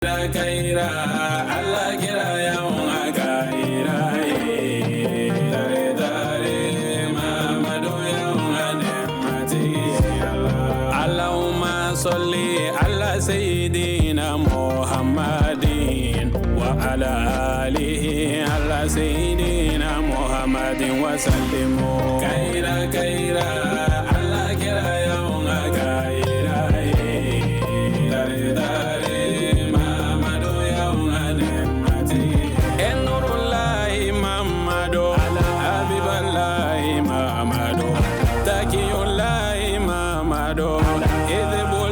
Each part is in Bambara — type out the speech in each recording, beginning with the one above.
Kaira Allah kira yawan kaira dare dare Muhammadu yawan mati Allahumma salli ala sayyidina Muhammadin wa ala alihi ala sayyidina Muhammadin wa sallimu kaira Allah kira yawan kaira dare dare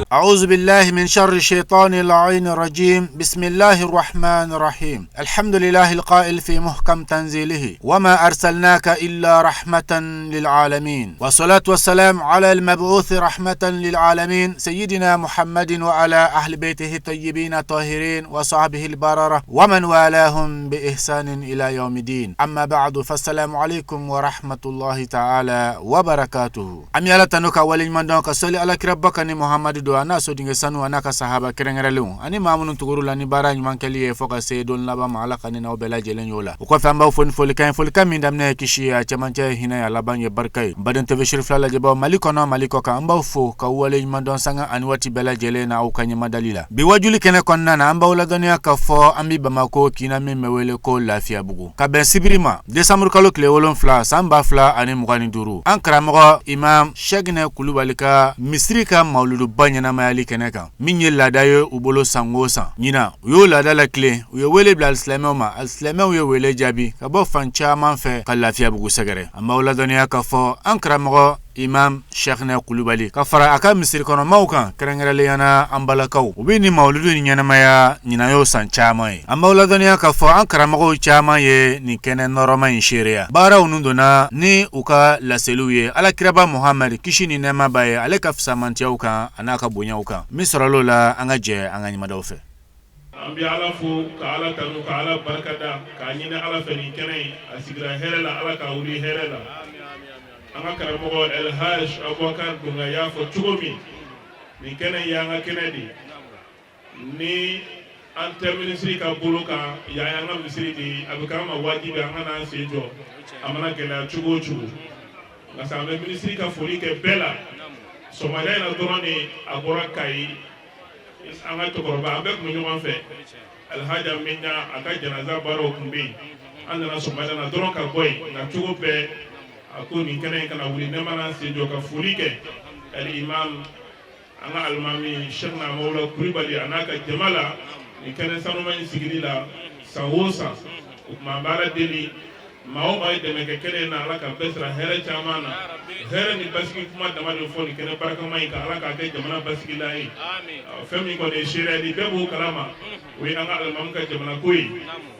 أعوذ بالله من شر الشيطان اللعين الرجيم. بسم الله الرحمن الرحيم. الحمد لله القائل في محكم تنزيله وما أرسلناك إلا رحمة للعالمين، والصلاة والسلام على المبعوث رحمة للعالمين سيدنا محمد وعلى أهل بيته الطيبين الطاهرين وصحبه البررة ومن والاهم بإحسان إلى يوم الدين. أما بعد فالسلام عليكم ورحمة الله تعالى وبركاته. أمي على تنوك ولي من دونك صلي على كربك محمد دو ana so dinga sanu anaka sahaba kerengerelu ani mamunun tugurula ni bara nyman kaliye foka seydon laba ma alaka ni nawbela jelen yola ko famba fon folikan min damne kishi ya chamante hina ya laban ye barkay badan tv shirif la jaba malikono malikoka amba fo ka wole nyman don sanga ani wati bela jelena au kanya madalila bi wajuli kene konna na amba wala donia ka fo ambi bamako kina memewele ko lafiya bugu ka ben sibrima décembre kalo kle wolon fla samba fla ani mugani duru ankara mo imam shagne kulubalika misrika mauludu banya na mayali keneka minye ladaye ubolo sangosa nyina yo ladala kle yo wele bla al-islama yo wele jabi ka bo fancha manfe ka lafiya bugu sagare amma wala doniya ka fo ankara mo imam Cheikhna Kulubali ka fara aka misiri kono maukan kerengere yana ambalakaw ubini mauludu nyana maya nyina yo sancha mai amma wala doniya ka fo ankara mo chama ye ni kene noroma inshiria bara unundona ni uka laseluye ala kiraba Muhammad kishini nema baye ale ka fsamantia uka anaka bonya uka misra lola angaje angani madawfe ambi ala fu ka ala tanu ka ala barakada ka nyina ala feni kene asigra herela ala ka wuri herela anga karamogo El Hajj Abubakar dunga yafo chugomi ni kene yanga Kennedy ni ante ministry ka buluka ya yanga ministry di abukama wajibi anga na sejo amana kena chugo ngasa ministry ka foli ke bela Somalia na doroni agora kai anga to korba abek mu nyuma fe El Hajj minna aka janaza baro kumbi anda na Somalia na doron ka boy na chugo be akuni kene kana wuli nemana sejo ka fulike al-imam anga almami Cheikhna Mawla Kulubali anaka jamala ni kene sanuma sigilila sawosa mambara deli maoma ideme ke kene na alaka besra here chamana here ni baski kuma damali foni kene baraka mai ka alaka ke jamana baski lai amin femi ko ne shire di bebu kalama we anga almam ka jamana koi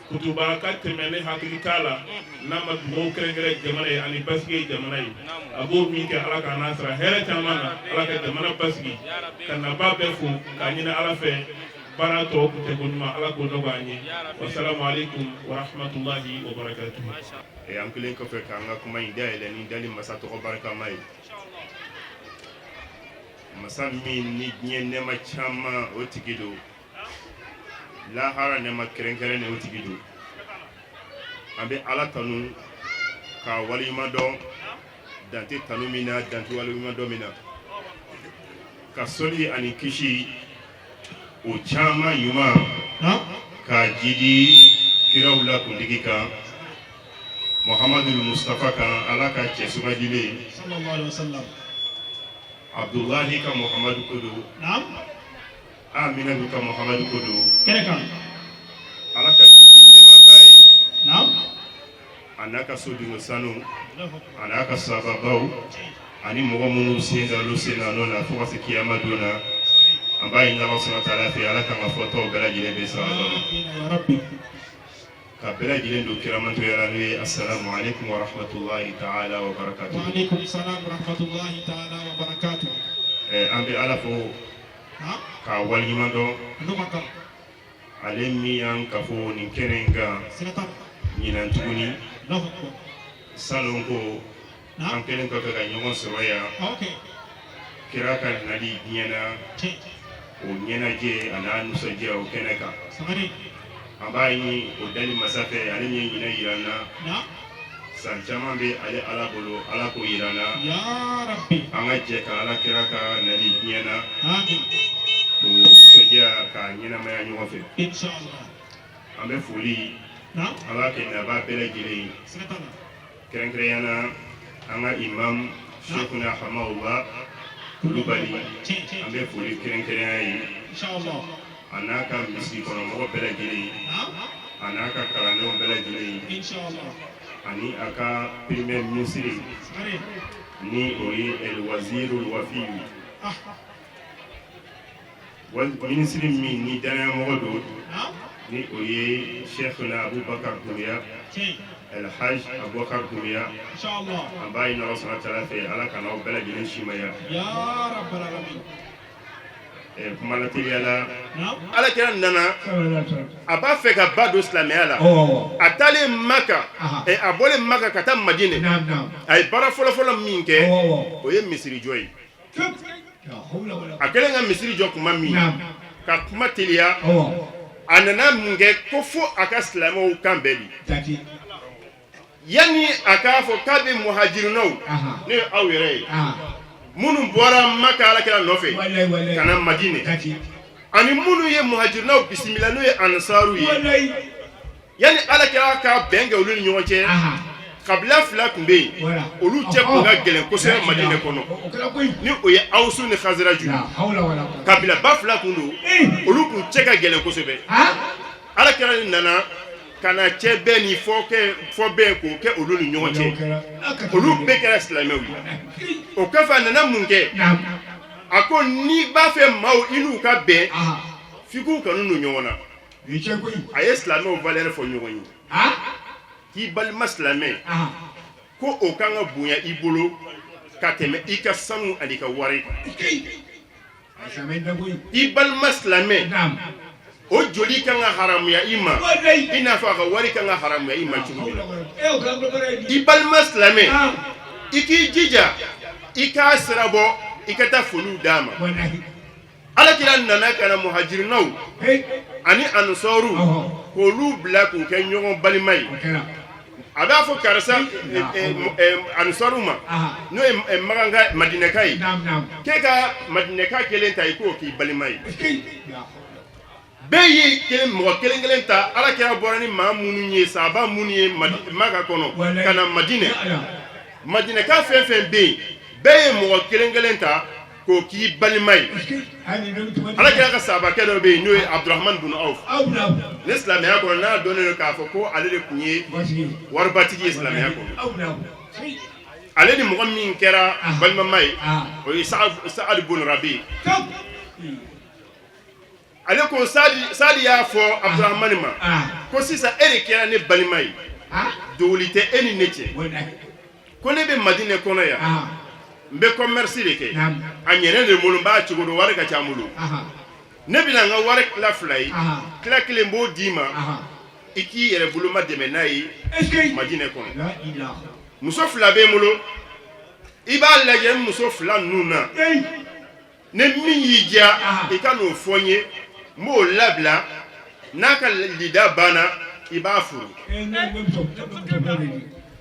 kutuba ka temene hakili kala nama mo kerengere jamana ani baski jamana abu mi ke alaka nasra here chamana alaka jamana baski kana babe fu kanyina alafe barato te gonma ala ko no gani wassalamu alaikum wa rahmatullahi wa barakatuh e ankelen ko fe kanga kuma ida ele ni dali masato ko baraka mai masami ni nyenne ma chama otigido la hara ne ma kerenkere ne otigido ambe ala tanu ka walima do dante tanu mina dante walima do mina ka soli ani kishi o chama yuma ka jidi kirawla kundigika Muhammadul Mustafa kan alaka chesuba dile sallallahu alaihi wasallam Abdullahi ka Muhammadu kudu naam Amina ka Muhammadu kudu kerekan alaka kiki ndema bai naam anaka sodingo sanu anaka sababau ani mogomu senda lusena nona fuwa sikiyama dona ambaye Allah subhanahu wa ta'ala fi alaka mafoto bela jile besa ya rabbi kabela jile ndo kiramanto ya rawi. Assalamu alaikum wa rahmatullahi ta'ala wa barakatuh. Wa alaikum assalam wa rahmatullahi ta'ala wa barakatuh. Ambe alafo ka walimando ndumaka alemi an kafo ni kerenga senator nyinan tuguni lohko salongo an kelen ko ka nyongo soroya okay kiraka nali diena o ɲɛnajɛ a n'a nisɔndiya o kɛnɛ kan Sabari. an b'a ɲini o dali masa fɛ ale min ye ɲinɛ yira n na Na. san caman bɛ ale ala bolo ala k'o yira n na Ya Rabbi. an ka jɛ ka ala kira ka nali diɲɛ na Amin. k'o nisɔndiya ka ɲɛnamaya ɲɔgɔn fɛ Inshallah. an bɛ foli Na. an b'a kɛ naba bɛɛ lajɛlen ye Sigatana. kɛrɛnkɛrɛnya na an ka imam sheikhuna hamawula kulubali an bɛ foli kɛrɛnkɛrɛnya ye Inshallah. a n'a ka misiri kɔnɔ mɔgɔ bɛɛ lajɛlen ye Na. a n'a ka kalandenw bɛɛ lajɛlen ye Inshallah. ani a ka premier ministre Sabari. ni o ye el wazirul wafiyu Ah. ministre min ni danayamɔgɔ don Na. ni o ye sheikhuna abubakar dumiya Tiɲɛ. el haj abubakar dumiya Inshallah. an b'a ɲini ala sɔnna taala fɛ ala ka n'aw bɛɛ lajɛlen simaya Ya Rabbal Alamin. kuma lateliya la Na. ala kɛra nana a b'a fɛ ka ba don silamɛya la a taalen maka a bɔlen maka ka taa madinɛ a ye baara fɔlɔfɔlɔ min kɛ o ye misiri jɔ ye a kɛlen ka misiri jɔ kuma min ka kuma teliya a nana mun kɛ ko fo a ka silamɛw kan bɛɛ di yanni a k'a fɔ k'a bɛ muhajirinaw ne ye aw yɛrɛ ye minnu bɔra maka alakira nɔfɛ ka na madinɛ ani minnu ye muhajirinaw bisimila n'o ye ansaru ye yanni alakira ka bɛn kɛ olu ni ɲɔgɔn cɛ kabila fila tun bɛ yen olu cɛ tun ka gɛlɛn kosɛbɛ madinɛ kɔnɔ ni o ye awusu ni khazraju kabila ba fila tun don olu tun cɛ ka gɛlɛn kosɛbɛ alakira ni nana ka na cɛ bɛɛ ni fɔ bɛɛ k'o kɛ olu ni ɲɔgɔn cɛ olu bɛɛ kɛra silamɛw ye o kɔfɛ a nana mun kɛ a ko n'i b'a fɛ maaw i n'u ka bɛn f'i k'u kanu don ɲɔgɔn na a ye silamɛw valeur fɔ ɲɔgɔn ye k'i balima silamɛ ko o kan ka bonya i bolo ka tɛmɛ i ka sanu ani ka wari i balima silamɛ o joli kan ka haramuya i ma i n'a fɔ a ka wari kan ka haramuya i ma cogo min na i balima silamɛ i k'i jija i k'a sirabɔ i ka taa foliw d'a ma alakira nana ka na muhajirinaw ani ansɔru k'olu bila k'u kɛ ɲɔgɔn balima ye a b'a fɔ karisa ansɔru ma n'o ye maganka madinɛka ye k'e ka madinɛka kelen ta i k'o k'i balima ye bɛɛ y'i mɔgɔ kelen kelen ta alakira bɔra ni maa minnu ye sahaba minnu ye maka kɔnɔ ka na madinɛ madinɛka fɛn fɛn bɛ yen bɛɛ ye mɔgɔ kelen kelen ta k'o k'i balima ye alakira ka sahabakɛ dɔ bɛ yen n'o ye abdurahman bin awf ne silamɛya kɔnɔ n'a dɔnnen don k'a fɔ ko ale de tun ye waribatigi ye silamɛya kɔnɔ ale ni mɔgɔ min kɛra balimama ye o ye sa'ad bin rabi ale ko sadi y'a fɔ abdurahman ma ko sisan e de kɛra ne balima ye dogoli tɛ e ni ne cɛ ko ne bɛ madinɛ kɔnɔ yan n bɛ commerce de kɛ a ɲɛnɛ de bolo n b'a cogo dɔn wari ka ca n bolo ne bɛna n ka wari tila fila ye tila kelen b'o d'i ma i k'i yɛrɛ boloma dɛmɛ n'a ye madinɛ kɔnɔ muso fila bɛ n bolo i b'a lajɛ muso fila ninnu na ni min y'i diya i ka n'o fɔ n ye n b'o labila n'a ka lida banna i b'a furu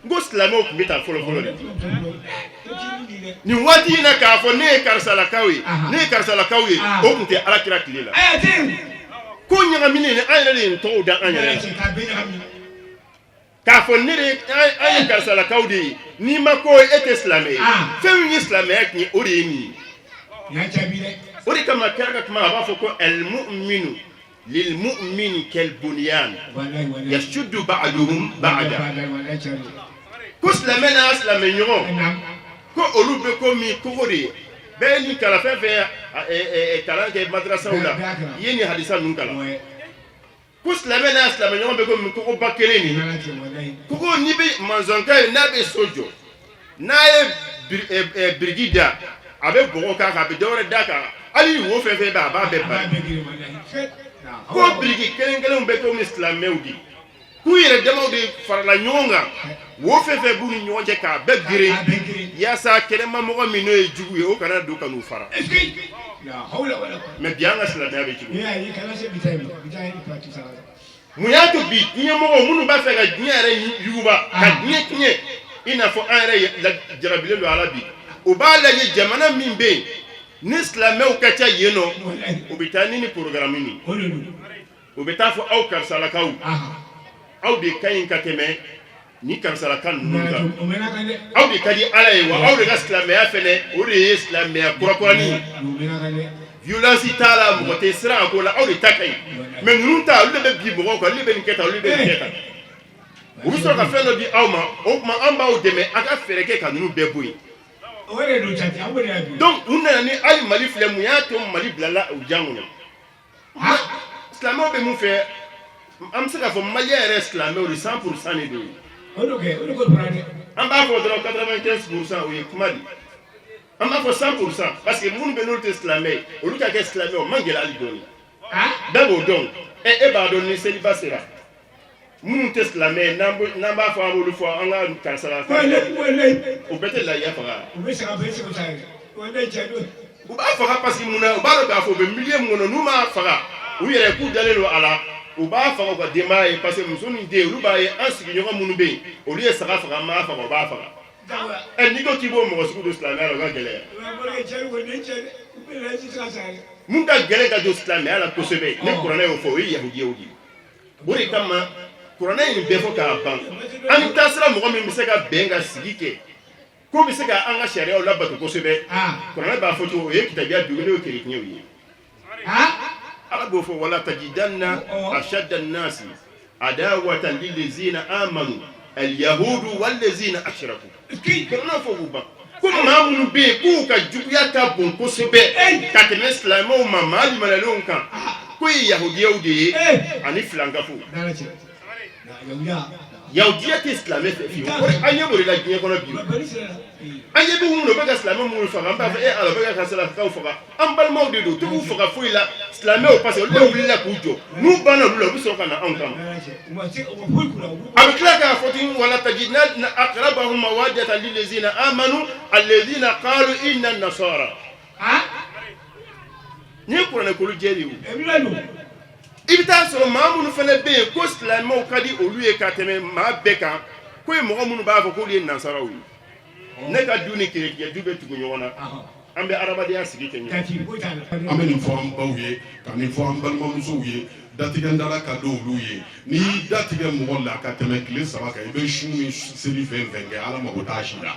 n ko silamɛw tun bɛ taa fɔlɔfɔlɔ de nin waati in na k'a fɔ ne ye karisalakaw ye ne ye karisalakaw ye o tun tɛ alakira tile la ko ɲagaminen ni an yɛrɛ de ye tɔgɔw da an yɛrɛ k'a fɔ ne de an ye karisalakaw de ye n'i ma ko e tɛ silamɛ ye fɛn min ye silamɛya tun ye o de ye nin ye o de kama kira ka kuma a b'a fɔ ko al-mu'minu lil-mu'mini kal-bunyan yashuddu ba'duhum ba'da ko silamɛ n'a silamɛ ɲɔgɔn ko olu bɛ ko min kogo de ye bɛɛ ni kalan fɛn fɛn kalan kɛ madrasaw la i ye nin hadisa ninnu kalan ko silamɛ n'a silamɛ ɲɔgɔn bɛ ko min kogoba kelen nin kogo n'i bɛ mazɔnka ye n'a bɛ so jɔ n'a ye biriki da a bɛ bɔgɔ k'a kan a bɛ dɔwɛrɛ d'a kan hali wo fɛn fɛn bɛ a b'a bɛɛ bari ko biriki kelen kelenw bɛ ko min silamɛw de k'u yɛrɛ damaw de farala ɲɔgɔn kan wo fɛn fɛn b'u ni ɲɔgɔn cɛ k'a bɛɛ gere yaasa kɛnɛma mɔgɔ min n'o ye jugu ye o kana don ka n'u fara mais bien nga silamɛya bɛ cogo ya yi kana se bitai practice ala mun y'a to bi ɲɛmɔgɔ minnu b'a fɛ ka diɲɛ yɛrɛ yuguba ka diɲɛ tiɲɛ i n'a fɔ an yɛrɛ jarabilen don ala bi o b'a lajɛ jamana min bɛ yen ni silamɛw ka ca yen nɔ o bɛ taa ni programme min o bɛ taa fɔ aw karisalakaw aw de ka ɲi ka tɛmɛ ni karisalaka ninnu kan aw de ka di ala ye wa aw de ka silamɛya fɛnɛ o de ye silamɛya kurakurani ye violence t'a la mɔgɔ tɛ siran a ko la aw de ta ka ɲi mais ninnu ta olu de bɛ bi mɔgɔw kan olu de bɛ nin kɛ tan olu de bɛ nin kɛ tan u bɛ sɔrɔ ka fɛn dɔ di aw ma o tuma an b'aw dɛmɛ a ka fɛɛrɛ kɛ ka ninnu bɛɛ bɔ yen donc u nana ni hali mali filɛ mun y'a to mali bilala u jan kɔnɔ silamɛw bɛ mun fɛ an bɛ se k'a fɔ maliyɛn yɛrɛ silamɛw de 100% de don an b'a fɔ dɔrɔn 95% o ye kuma de an b'a fɔ 100% parce que minnu bɛ n'olu tɛ silamɛ ye olu ka kɛ silamɛ o man gɛlɛn hali dɔɔni bɛɛ b'o dɔn e b'a dɔn ni seliba sera minnu tɛ silamɛ ye n'an b'a fɔ an b'olu fɔ an ka karisala o bɛɛ tɛ lahiya faga u b'a faga parce que mun na u b'a dɔn k'a fɔ u bɛ milieu min kɔnɔ n'u m'a faga u yɛrɛ k'u dalen don a la u b'a faga u ka denbaya ye parce que muso ni den olu b'a ye an sigiɲɔgɔn minnu bɛ yen olu ye saga faga an m'a faga u b'a faga n'i ko k'i b'o mɔgɔ sugu don silamɛya la o ka gɛlɛya mun ka gɛlɛn ka don silamɛya la kosɛbɛ ni kuranɛ y'o fɔ o ye yahudiyaw de ye o de kama kuranɛ in bɛɛ fɔ k'a ban an bɛ taa sira mɔgɔ min bɛ se ka bɛn ka sigi kɛ ko bɛ se ka an ka sariyaw labato kosɛbɛ kuranɛ b'a fɔ cogo o ye kitabiya dugu n'o kerecɛnw ye ala b'o fɔ wala tajidanna ashadda an-nasi adawatan lillazina amanu al-yahudu wallazina ashraku kuranɛ fɔ k'u ban ko maa minnu bɛ yen k'u ka juguya ka bon kosɛbɛ ka tɛmɛ silamɛw ma maa limaniyɛnw kan ko ye yahudiyaw de ye ani filankafo yahudiya tɛ silamɛ fɛ fiyewu an ɲɛ b'o de la diɲɛ kɔnɔ bi an ɲɛ bɛ minnu bɛ ka silamɛ minnu faga an b'a fɔ ala bɛ ka karisalakaw faga an balimaw de don t'u faga foyi la silamɛw parce que olu de wulila k'u jɔ n'u banna olu la u bɛ sɔrɔ ka na anw kama a bɛ tila k'a fɔ ten wala tajidna aqrabahum mawaddatan lillazina amanu alladhina qalu inna an-nasara ni ye kuranɛ kolo jɛ de ye i bɛ taa sɔrɔ maa minnu fana bɛ yen ko silamɛw ka di olu ye ka tɛmɛ maa bɛɛ kan ko ye mɔgɔ minnu b'a fɔ k'olu ye nansaraw ye ne ka du ni kerecɛn du bɛ tugu ɲɔgɔn na an bɛ adamadenya sigi kɛ ɲɔgɔn an bɛ nin fɔ an baw ye ka nin fɔ an balimamusow ye datigɛndala ka di olu ye n'i y'i datigɛ mɔgɔ la ka tɛmɛ tile 3 kan i bɛ su ni seli fɛn fɛn kɛ ala mago t'a si la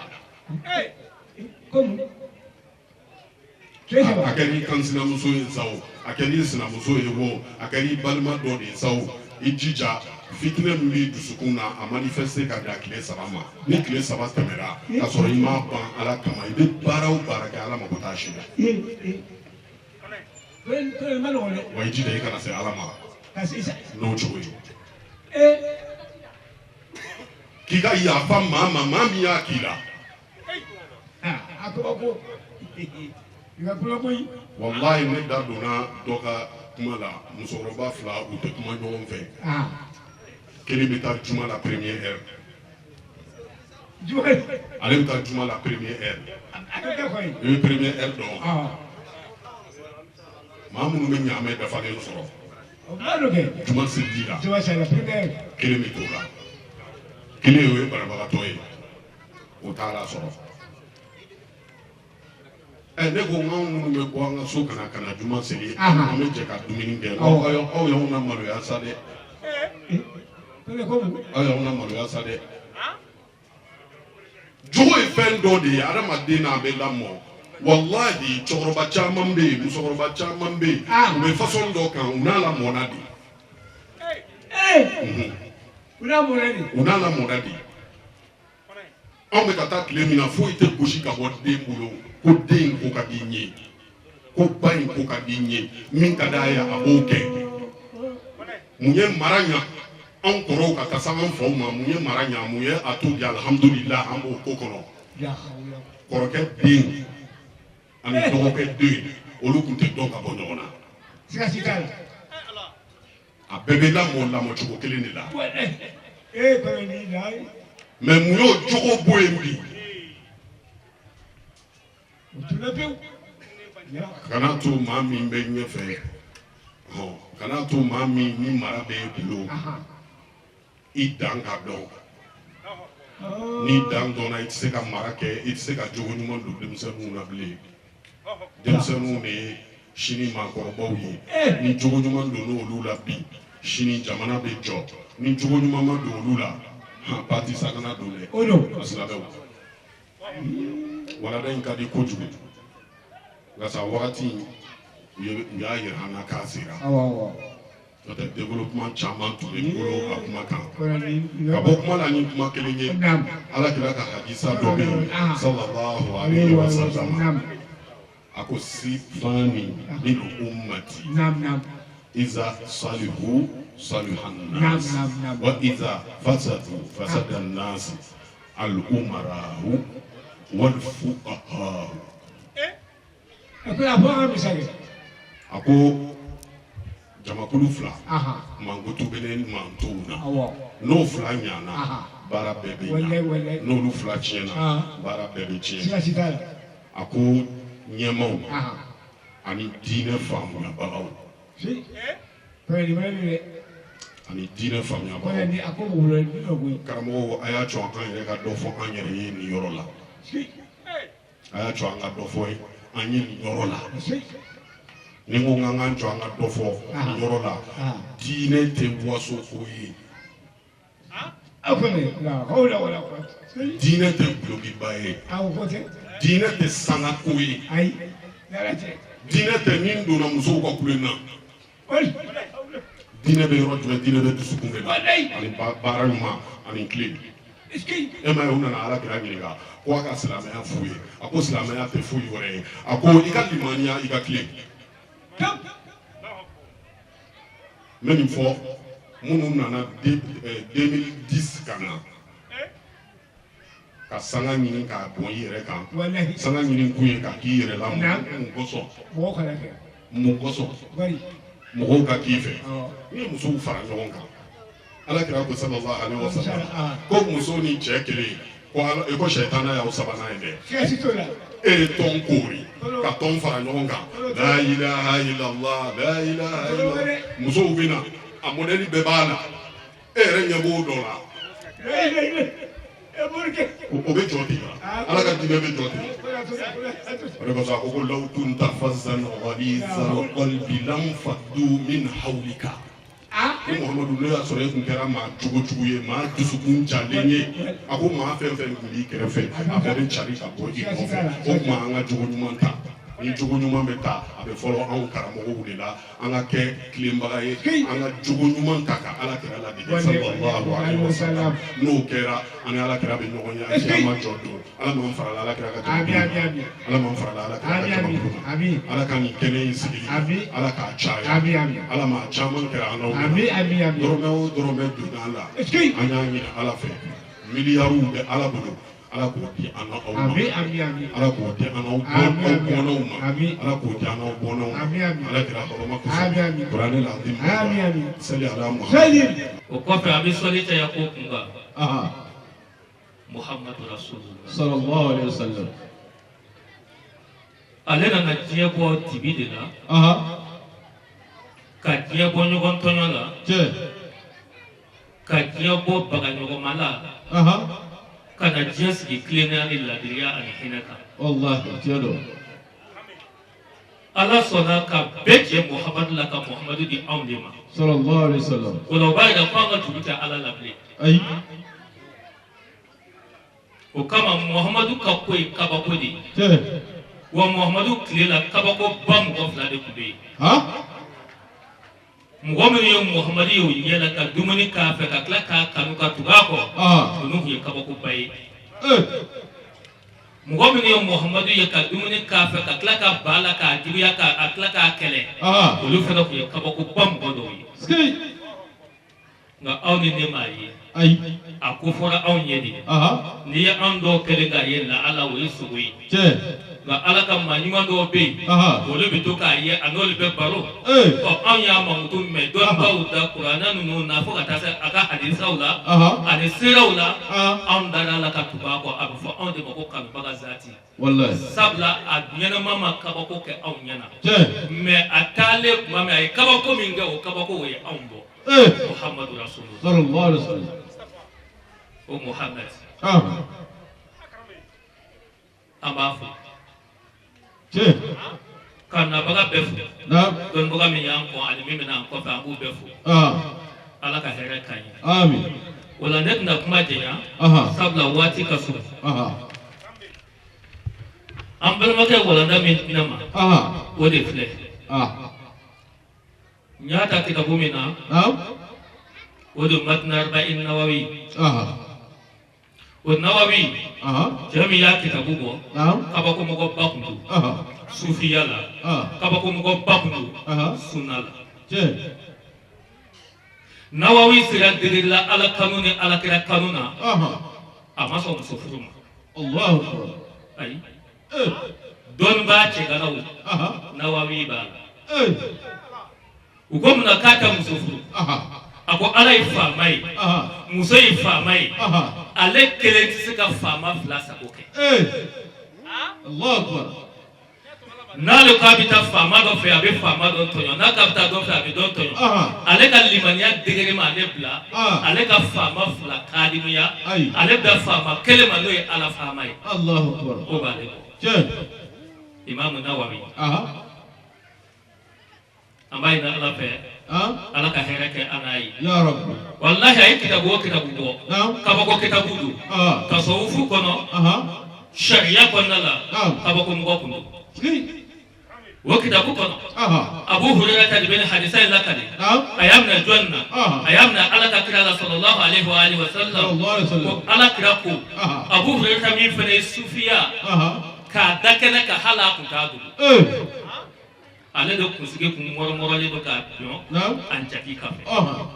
a kɛra i kansinamuso ye sa o a kɛra i sinamuso ye wo a kɛra i balima dɔ de ye sa o i jija fitinɛ min b'i dusukun na a manifeste ka da tile 3 ma ni tile 3 tɛmɛra k'a sɔrɔ i m'a ban ala kama i bɛ baara o baara kɛ ala mago t'a si la wa i jija i kana se ala ma n'o cogo ye k'i ka yafa maa ma maa min y'a k'i la wallahi ne da donna dɔ ka kuma la musokɔrɔba 2 u tɛ kuma ɲɔgɔn fɛ kelen bɛ taa juma la première heure ale bɛ taa juma la première heure i bɛ première heure dɔn maa minnu bɛ ɲaamɛ dafalen sɔrɔ juma seliji la kelen bɛ t'o la kelen o ye banabagatɔ ye o t'a la sɔrɔ ne ko anw minnu bɛ bɔ an ka so kana juma seli an bɛ jɛ ka dumuni kɛ aw y'anw na maloya sa dɛ aw y'anw na maloya sa dɛ jogo ye fɛn dɔ de ye adamaden n'a bɛ lamɔ walahi cɛkɔrɔba caman bɛ yen musokɔrɔba caman bɛ yen u bɛ façon dɔ kan u n'a lamɔna de u n'a lamɔna de anw bɛ ka taa tile min na foyi tɛ gosi ka bɔ den bolo ko den ko ka di ɲe ko ba in ko ka di ɲe min ka d'a ye a b'o kɛ mun ye mara ɲa anw kɔrɔw ka taa s'an faw ma mun ye mara ɲa mun ye a to di alhamdulillah an b'o ko kɔnɔ kɔrɔkɛ den ani dɔgɔkɛ den olu tun tɛ dɔn ka bɔ ɲɔgɔn na a bɛɛ bɛ lamɔ cogo kelen de la mais mun y'o jogo bɔ yen bi kana to maa min bɛ ɲɛfɛ kana to maa min ni mara bɛ bolo i dan ka dɔn ni dan dɔnna i tɛ se ka mara kɛ i tɛ se ka jogo ɲuman don denmisɛnninw na bilen denmisɛnninw de ye sini maakɔrɔbaw ye ni jogo ɲuman don n'olu la bi sini jamana bɛ jɔ ni jogo ɲuman ma don olu la parti sa kana don dɛ silamɛw walada in ka di kojugu nka sa wagati u y'a yira an na k'a sera n'o tɛ développement caman tun bɛ bolo a kuma kan ka bɔ kuma la ni kuma kelen ye ala kira ka hadisa dɔ bɛ yen sallallahu alaihi wa sallam a ko sifani lil ummati iza salihu salihan nas wa iza fasadu fasada an-nas al-umara'u wal fuqaha a ko jamakulu fila mankutu bɛ ne mantow na n'o fila ɲana baara bɛɛ bɛ ɲa n'olu fila tiɲɛna baara bɛɛ bɛ tiɲɛ a ko ɲɛmaw ani diinɛ faamuyabagaw ani diinɛ faamuyabagaw karamɔgɔ a y'a cɔ an yɛrɛ ka dɔ fɔ an yɛrɛ ye nin yɔrɔ la a y'a cɔ an ka dɔ fɔ an ye nin yɔrɔ la ni ko k'an k'an jɔ an ka dɔ fɔ nin yɔrɔ la diinɛ tɛ waso ko ye diinɛ tɛ gulokiba ye diinɛ tɛ sanga ko ye diinɛ tɛ min donna musow ka kule na diinɛ bɛ yɔrɔ jumɛn diinɛ bɛ dusukun de la ani baara ɲuman ani tile e ma ye u nana ala kira ɲininka ko a ka silamɛya f'u ye a ko silamɛya tɛ foyi wɛrɛ ye a ko i ka limaniya i ka tile n bɛ nin fɔ minnu nana 2010 ka na ka sanga ɲini k'a bɔn i yɛrɛ kan sanga ɲini kun ye ka k'i yɛrɛ la mun kosɔn mun kosɔn mɔgɔw ka k'i fɛ ni musow fara ɲɔgɔn kan ala kira ko sallallahu alaihi wasallam ko muso ni cɛ kelen ko sɛtana y'aw sabanan ye dɛ e ye tɔn koori ka tɔn fara ɲɔgɔn kan la ilaha illallah la ilaha illallah musow bɛ na a mɔdɛli bɛɛ b'a la e yɛrɛ ɲɛ b'o dɔ la o bɛ jɔ ten ala ka diinɛ bɛ jɔ ten o de kosɔn a ko law kunta fazzan ghalizal qalbi lam faddu min hawlika ko Muhamadu ne y'a sɔrɔ e tun kɛra maa cogo ye maa dusukun jalen ye a ko maa fɛn fɛn tun b'i kɛrɛfɛ a bɛɛ bɛ cari ka bɔ i nɔfɛ o tuma an ka jogo ɲuman ta ni jogo ɲuman bɛ ta a bɛ fɔlɔ anw karamɔgɔw de la an ka kɛ tilenbaga ye an ka jogo ɲuman ta ka ala kira ladege sallallahu alaihi wasallam n'o kɛra an ni ala kira bɛ ɲɔgɔn ye a caman jɔ don ala m'an fara la ala kira ka jamakulu ala m'an fara la ala kira ka jamakulu ma ala ka nin kɛnɛ in sigili ala k'a caya ala ma caman kɛra an n'aw la dɔrɔmɛ o dɔrɔmɛ donna an la an y'a ɲini ala fɛ miliyariw bɛ ala bolo ala k'o di an n'aw ma ala k'o di an n'aw bɔnnaw ma ala k'o di an n'aw bɔnnaw ma ala kira hɔrɔma kosɔn kuranɛ la di ma sali ala muhamadu o kɔfɛ an bɛ sɔli caya ko kunkan muhamadu rasulullah sallallahu alaihi wasallam ale nana diɲɛ bɔ dibi de la ka diɲɛ bɔ ɲɔgɔn tɔɲɔ la ka diɲɛ bɔ bagaɲɔgɔnma la ka na diɲɛ sigi tilennenya ni ladiriya ani hinɛ kan wallahi tiɲɛ don ala sɔnna ka bɛɛ jɛ muhamadu la ka muhamadu di anw de ma sallallahu alaihi wasallam o la o b'a yira ko an ka juru tɛ ala la bilen ayi o kama muhamadu ka ko ye kabako de ye wa muhamadu tile la kabako ba mɔgɔ fila de tun bɛ yen mɔgɔ minnu ye muhamadu ye o ɲɛ ka dumuni k'a fɛ ka tila k'a kanu ka tugu a kɔ olu tun ye kabakoba ye mɔgɔ minnu ye muhamadu ye ka dumuni k'a fɛ ka tila ka ba la k'a juguya k'a tila k'a kɛlɛ olu fana tun ye kabakoba mɔgɔ dɔw ye nga aw ni ne ma ye Ayi. a ko fɔra anw ye de Aha. n'i ye an dɔw kɛlen k'a ye la ala o ye sogo ye Cɛ. nka ala ka maa ɲuman dɔw bɛ yen Aha. olu bɛ to k'a ye a n'olu bɛ baro Eh. anw y'a mankutu mɛn dɔnnibaw da kuranɛ ninnu na fo ka taa se a ka hadisaw la Aha. ani seeraw la Aha. anw dara ala ka tugu a kɔ a bɛ fɔ anw de ma ko kanubaga zaati Wallahi. sabula a ɲɛnama ma kabako kɛ anw ɲɛna Cɛ. mɛ a taalen tuma min a ye kabako min kɛ o kabako o ye anw bɔ Eh. muhamadu rasulullah Sallallahu alaihi wasallam. o muhammed Ah. an b'a fɔ Cɛ. ka nabaga bɛɛ fo Na. dɔnnibaga min y'an kɔn ani min bɛna an kɔfɛ an b'u bɛɛ fo Ah. ala ka hɛrɛ k'an ye Amin. o la ne tɛna kuma jɛnya Aha. sabula waati ka surun Aha. an balimakɛ walanda min di ne ma Aha. o de filɛ Ah. n y'a ta kitabu min na Na. o de matn arba'in nawawi Aha. o nawawi Aha. cɛ min y'a kitabu bɔ Na. kabakomɔgɔ ba kun don Aha. sufiya la Ah. kabakomɔgɔ ba kun don Aha. sunna la Cɛ. nawawi sera degeli la ala kanu ni alakira kanu na Aha. a ma sɔn muso furu ma Allahu akbar. ayi Eh. dɔnnibaa cɛganaw Aha. nawawi b'a la Eh. u ko munna k'a tɛ muso furu Aha. a ko ala ye faama ye Aha. muso ye faama ye Aha. ale kelen tɛ se ka faama fila sago kɛ Eh. Allahu akbar. n'ale ko a bɛ taa faama dɔ fɛ a bɛ faama dɔ tɔɲɔ n'a k'a bɛ taa dɔ fɛ a bɛ dɔ tɔɲɔ Aha. ale ka limaniya degere ma ale bila Ah. ale ka faama fila kaadimiya Ayi. ale bɛ faama kelen ma n'o ye ala faama ye Allahu akbar. o b'ale bɔ Cɛ. imaamu nawawi Aha. an b'a ɲini ala fɛ Ah. ala ka hɛrɛ kɛ an n'a ye Ya Rabbi. walahi a ye kitabu o kitabu bɔ Na. kabako kitabu don Ah. tasawufu kɔnɔ Aha. sariya kɔnɔna la Ah. kabakomɔgɔ kun don Ski. o kitabu kɔnɔ Aha. abu hurera ta de bɛ ni hadisa in lakali Na. a y'a minɛ jɔn na Ah. a y'a minɛ ala ka kira la sallallahu alaihi wa alihi wa sallam Sallallahu alaihi wasallam. ko ala kira ko Aha. abu hurera min fana ye sufiya Aha. k'a da kɛnɛ ka hali a kun t'a dogo Eh. ale de kunsigi kun mɔrɔmɔrɔlen don k'a dɔn Na. an jaki ka fɛ Aha.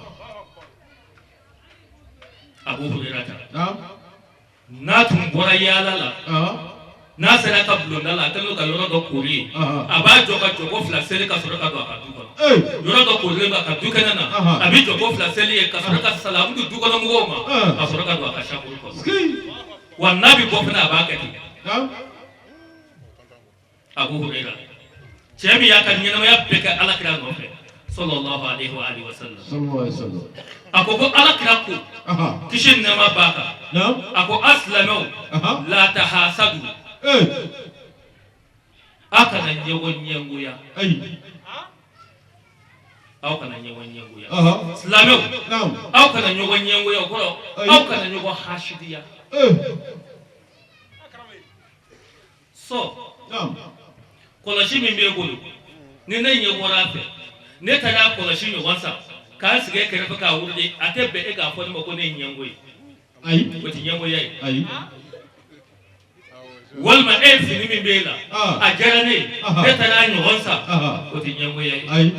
abu hurera ta Na. n'a tun bɔra yaala la Aha. n'a sera ka bulonda la a kɛlen don ka yɔrɔ dɔ kori ye Aha. a b'a jɔ ka jɔko fila seli ka sɔrɔ ka don a ka du kɔnɔ Eh. yɔrɔ dɔ korilen don a ka du kɛnɛ na Aha. a bɛ jɔko fila seli ye ka sɔrɔ ka salamu di dukɔnɔmɔgɔw ma Ah. ka sɔrɔ ka don a ka sakuru kɔnɔ Ski. wa n'a bɛ bɔ fana a b'a kɛ ten Na. abu hurera cɛ min y'a ka ɲɛnamaya bɛɛ kɛ alakira nɔfɛ sallallahu alaihi wa alihi wa sallam Sallallahu alaihi wasallam. a ko alakira ko Aha. kisi ni nɛɛma b'a kan Na. a ko asilamɛw Aha. la tahasadu Eh. a kana ɲɔgɔn ɲɛngoya Ayi. aw kana ɲɔgɔn ɲɛngoya Aha. silamɛw Na. aw kana ɲɔgɔn ɲɛngoya o kɔrɔ Ayi. aw kana ɲɔgɔn hasidiya Eh. so Na. kɔlɔsi min b'e bolo ni ne ɲɛ bɔra a fɛ ne taara kɔlɔsi ɲɔgɔn san k'an sigi e kɛrɛfɛ k'a wuli a tɛ bɛn e k'a fɔ ne ma ko ne ye ɲɛngo ye Ayi. o tɛ ɲɛngoya ye Ayi. walima e ye fini min b'e la Ah. a diyara ne ye Aha. ne taara a ɲɔgɔn san Aha. o tɛ ɲɛngoya ye Ayi.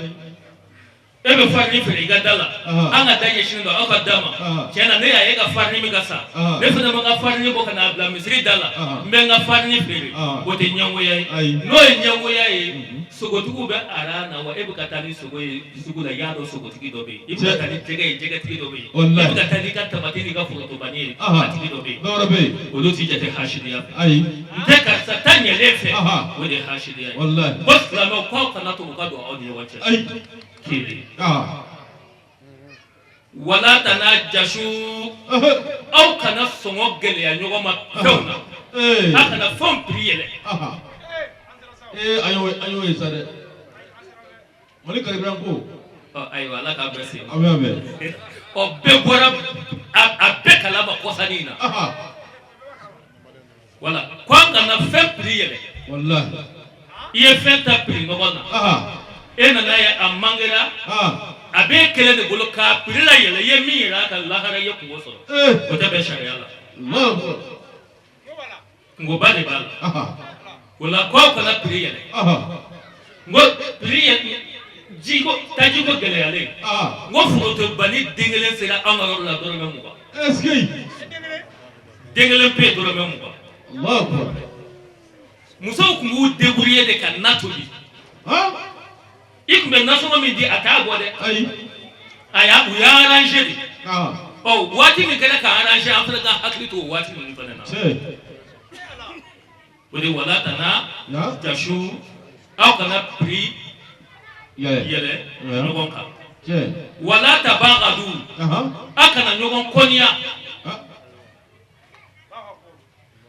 e bɛ farini feere i ka da la Aha. an ka da ɲɛsinen don aw ka da ma Aha. tiɲɛ na ne y'a ye e ka farini min ka sa Aha. ne fana ma n ka farini bɔ ka n'a bila misiri da la Aha. n bɛ n ka farini feere Aha. o tɛ ɲɛngoya ye Ayi. n'o ye ɲɛngoya ye sogotigiw bɛ ara na wa e bɛ ka taa ni sogo ye sugu la i y'a dɔn sogotigi dɔ bɛ yen i bɛ ka taa ni jɛgɛ ye jɛgɛtigi dɔ bɛ yen Wallahi. i bɛ ka taa n'i ka tamati n'i ka forotobani ye Aha. a tigi dɔ bɛ yen Dɔwɛrɛ bɛ yen. olu t'i jate hasidiya fɛ Ayi. n tɛ karisa ta ɲɛlen fɛ Aha. o de ye hasidiya ye Wallahi. ko silamɛw k'aw kana to u ka don aw ni ɲɔgɔn cɛ Ayi. kelen Ah. wala tana jasu Aha. aw kana sɔngɔ gɛlɛya ɲɔgɔn ma fɛnw na Eh. a kana fɛnw piri yɛlɛ Aha. Eh, an y'o ye sa dɛ. Mali kalibiran ko. ɔ ayiwa ala k'a bɛɛ se Amen, amen. ɔ bɛɛ bɔra a bɛɛ kalama kɔsani in na Aha. wala ko an kana fɛn piri yɛlɛ Wallahi. i ye fɛn ta piri ɲɔgɔn na Aha. e nana ye a mangera Ah. a b'e kelen de bolo k'a piri la yɛlɛ i ye min yɛrɛ a ka lahara i ye kungo sɔrɔ Eh. o tɛ bɛn sariya la Allahu akbar. kungoba de b'a la Aha. o la ko aw kana piri yɛlɛ Aha. n ko piri yɛlɛ jigo tajigo gele ale ngo foto bani dingelen sera angaro la doro memu ba est-ce que dingelen pe doro memu ba Allah akbar muso kungu débrouiller de kan natoli ikbe naso mi di atago de ay aya u ya arranger oh wati mi kana ka arranger afrika haklito wati mi fana na wode wala tana jashu au kana pri yele nyogon ka wala tabagadu akana nyogon konya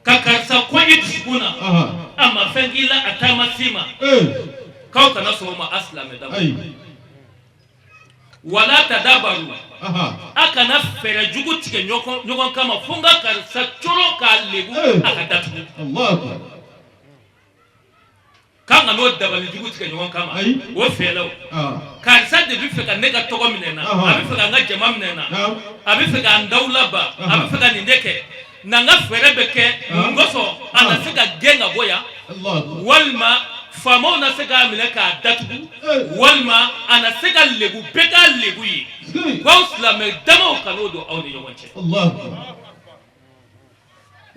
kakarsa koyi tsuna amma fengila atama sima kau kana soma aslam da wala tadabaru akana fere jugu tike nyogon kama funga karsa choro ka lebu akadatu Allah akbar kanga no dabali jugu tike nyogon kama wo felo karsa de bi feka nega togo minena abi feka nga jama minena abi feka ndawla ba abi feka nindeke nanga fere beke ngoso ana sega genga boya walma famo na sega mineka datugu walma ana sega lebu beka lebu yi kwa uslame dama kanodo awni yonche Allah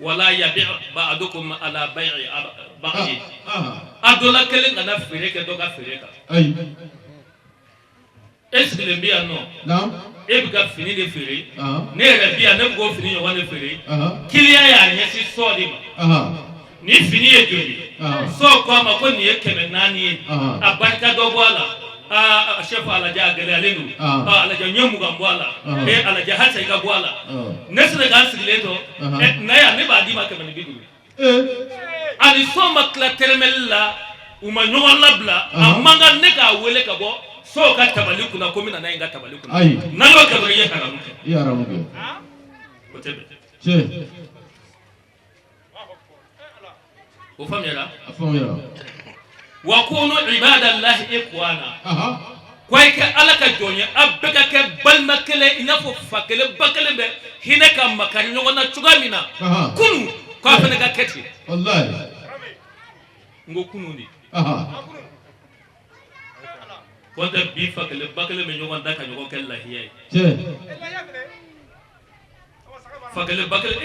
wala yabi' ba'dukum ala bay'i baqi adola kelen kana fere ke doga fere ka ay est-ce que le bien non non e bi ka fini de fere ne yɛrɛ bi yan ne b'o fini ɲɔgɔn de fere kiliya y'a ɲɛsin sɔ de ma ni fini ye joli sɔ ko a ma ko nin ye 400 ye a barika dɔ bɔ a la chef alaja a gɛlɛyalen don alaja n ye 20 bɔ a la alaja halisa i ka bɔ a la ne sera k'an sigilen to na yan ne b'a d'i ma 250 ani sɔ ma tila tɛrɛmɛli la u ma ɲɔgɔn labila a man kan ne k'a wele ka bɔ so ka tabali kuna ko mina na inga tabali kuna na lo ka bari ya haramu ke ya haramu ke otebe che o famira wa kunu ibadallahi ikwana kwai ka alaka jonya abeka ke balma kele inafo fakele bakele be hinaka makari nyogo na chugamina kunu kwa fene ka keti wallahi ngo kunu ni wanda bi fakele bakele me nyogo ndaka nyogo kel lahiye fakele bakele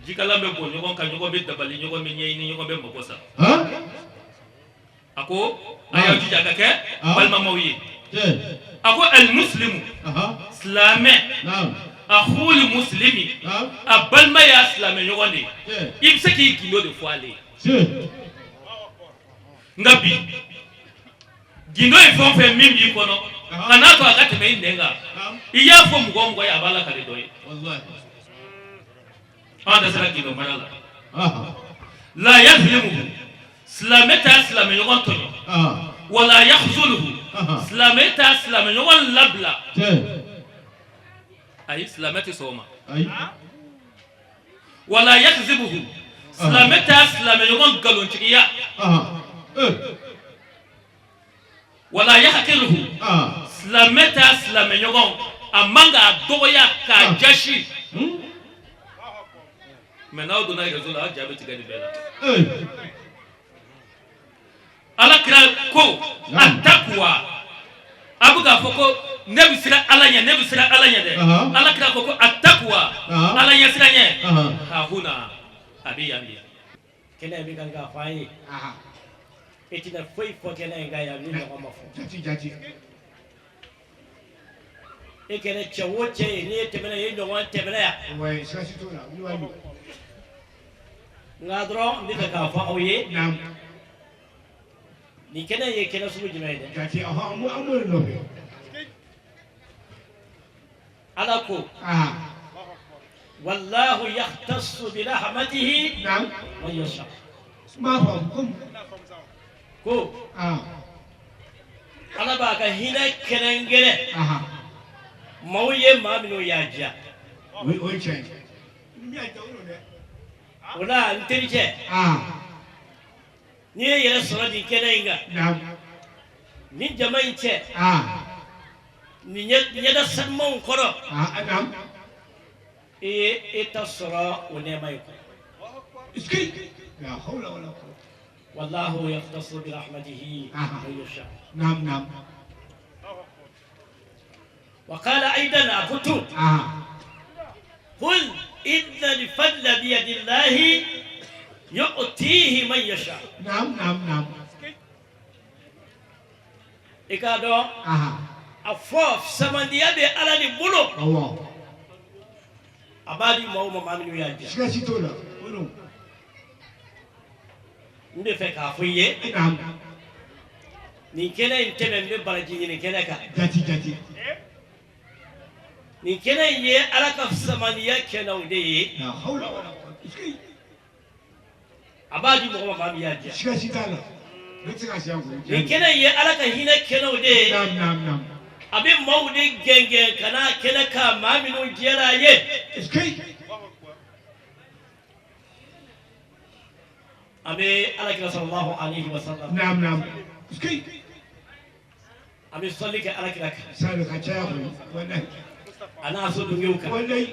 jikala me bo nyogo ka nyogo be dabali nyogo me nyei nyogo be makosa ako aya jija ka ke balma mawi ako al muslimu islame akhul muslimi abalma ya islame nyogo ni ibseki kilo de foale ngabi gindo ifon fe mimbi kono kana to akati me ndenga iya fo mugongo ya bala kale doye wallahi anda sala gindo marala la yazlimu slameta slame yogon tonyo wala yakhzuluhu slameta slame yogon labla ay slameta soma ay wala yakzibuhu slameta slame yogon galontiya wala yahqiruhu slameta slame nyogon amanga doya ka jashi menaw do na rezula jabe tigani bela ala kira ko atakwa abuga foko nebisira alanya de ala kira ko atakwa alanya siranye ha huna abi yambi kene bi ganga fayi eti na foi fotele nga ya ni no mafo jati e kene chawo che ni temena ye no wan temena ya ouais ça c'est tout là ni wa ni ngadro ni ka fa oye nam ni kene ye kene sumu jimaide jati aha amul no ala ko wallahu yahtassu bi rahmatihi nam wa yasha ma fa kum ko ala ba ka hina kenengere mauye mamino yaja we change wala nterije ni yere soro di kenenga ni jamain che ni nyada sanmon koro adam eta soro one mai ko iski la hawla wala quwwata والله يختص برحمته من يشاء. نعم نعم. وقال أيضا أكتب قل إن الفضل بيد الله يؤتيه من يشاء. نعم نعم نعم. إكادو أفوف سمنديا بألا نبولو. الله. أبادي موما مامنو ياجي. شكاسي تولا. ولو. ndefek afuye ni kene inteme mbe baraji ni kene ka jati ni kene ye alaka samaniya kene ude la hawla wala quwwata abadi mo ma mi yaja shikashi tala bitsinga shangu ni kene ye alaka hina kene ude nam abi mawde genge kana kene ka maminu jela ye iski أبي عليك صلى الله عليه وسلم. نعم. سكي. أبي صليك عليك لك. سالك أشياء ولا. أنا أصل يومك. ولا.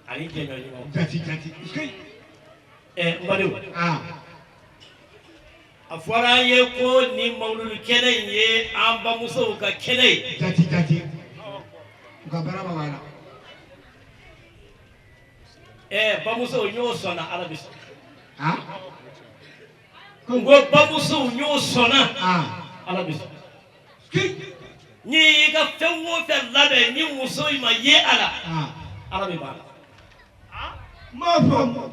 عليك جميع اليوم. جاتي. سكي. مبادو. أفورا يكون نمولو كني يه أمبا مسوكا كني. جاتي. غبرا بوانا. bamuso nyo sona arabis ngo bamuso nyo sona arabis ni ga fewo fe labe ni muso ma ye ala arabi ba ma fam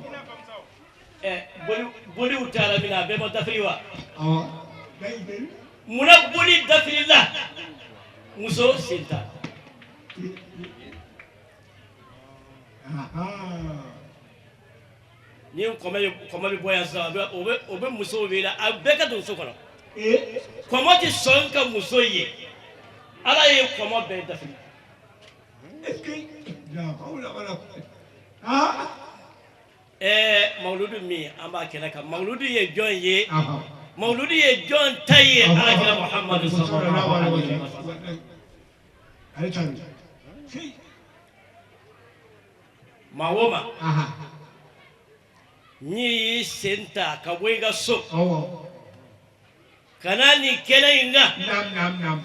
boli utala mina be mo tafriwa dai muna boli dafrilla muso sinta ni kɔmɔ bɛ bɔ yan sisan o bɛ musow wele a bɛɛ ka don so kɔnɔ kɔmɔ tɛ sɔn ka muso ye ala ye kɔmɔ bɛɛ dafiri. mawuludu min an b'a kɛnɛ kan mawuludu ye jɔn ye mawuludu ye jɔn ta ye alakira muhamadu sallallahu alaihi wa sallam. maa o ma n'i y'i sen ta ka bɔ i ka so ka na nin kɛnɛ in kan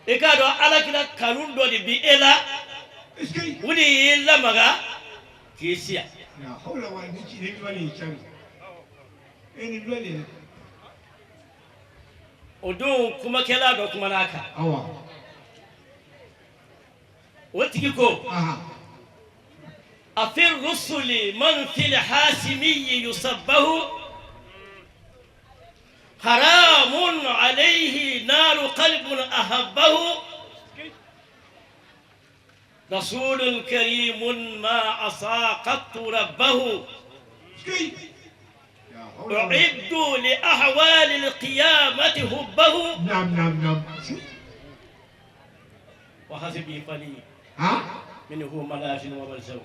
i k'a dɔn alakira kanu dɔ de bi e la o de y'i lamaga k'i siya. o don kumakɛla dɔ kumana a kan o tigi ko أفي الرسل من في الحاسمي يصبه حرام عليه نار قلب أحبه رسول كريم ما عصى قط ربه أعد لأحوال القيامة حبه. نعم. وحسبي فلي منه ملاذ وملجأ.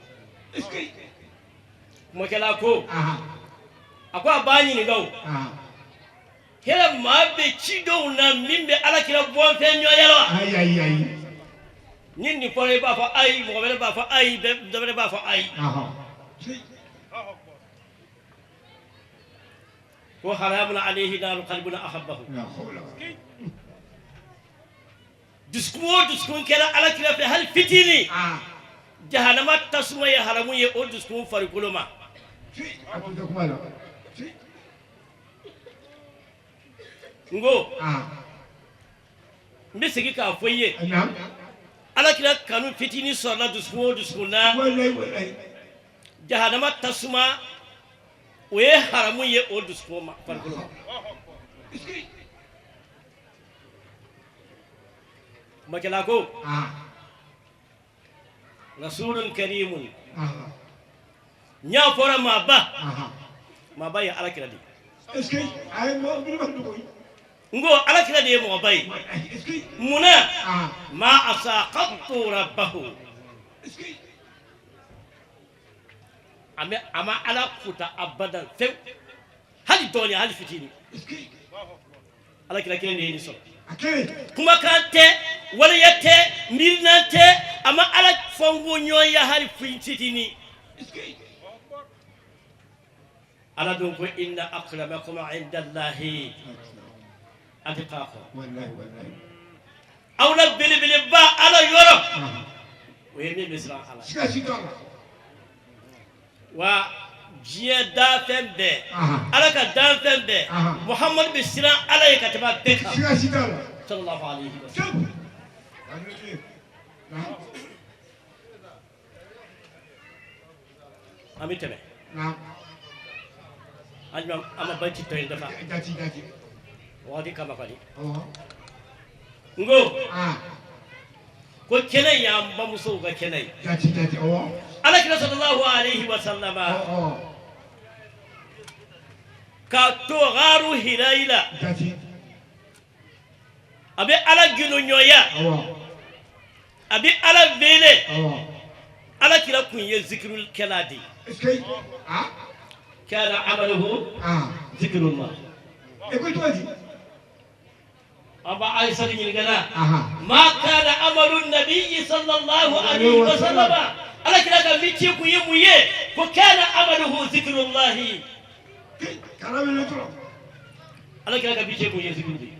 kuma kɛla ko a ko a b'a ɲininka hɛrɛ maa bɛ ci dɔw na min bɛ alakira bɔnfɛn ɲɔgɔnyɛrɛ wa. ayi. ni nin fɔra i b'a fɔ ayi mɔgɔ wɛrɛ b'a fɔ ayi dɔ wɛrɛ b'a fɔ ayi. ko haramun alayhi naru qalbun ahabbahu. dusukun o dusukun kɛra alakira fɛ hali fitini. jahanama tasuma ye haramu ye o dusukun farikolo ma. ngo n bɛ segin k'a fɔ i ye alakira kanu fitini sɔrɔla dusukun o dusukun na jahanama tasuma o ye haramu ye o dusukun ma farikolo ma. makɛla ko rasulun karimun nya fora ma ba ya alakira di ngo alakira di mo ba yi muna ma asa qattu rabbahu ama ala kuta abadan few hali doni hali fitini alakira kene ni so kuma kan tɛ waleya tɛ miirina tɛ a ma ala fɔnko ɲɔgɔnya hali fitini ala dun ko inna akramakum indallahi atqakum wallahi awla bil ba ala yoro wayne misra ala sika wa jiya da fembe ala ka da fembe muhammad bi sira ala ya kataba beka sika sallallahu alaihi wasallam amiteme na ajma ama banci to inda fa gati wadi kama fadi oh ngo ah ko kenan ya ba muso ga kenan gati oh ala kira sallallahu alaihi wasallama oh ka to garu hilaila gati abe ala gino nyoya oh abe ala vele oh ala kira kun ye zikrul keladi Est-ce ah kana amaluhu zikrullah écoute toi dis aba aisha ni gana ma kana amalu nabiy sallallahu alaihi wasallam ala kira ka mici ku yi muye ko kana amaluhu zikrullah kana me trop ala kira ka mici ku yi zikrullah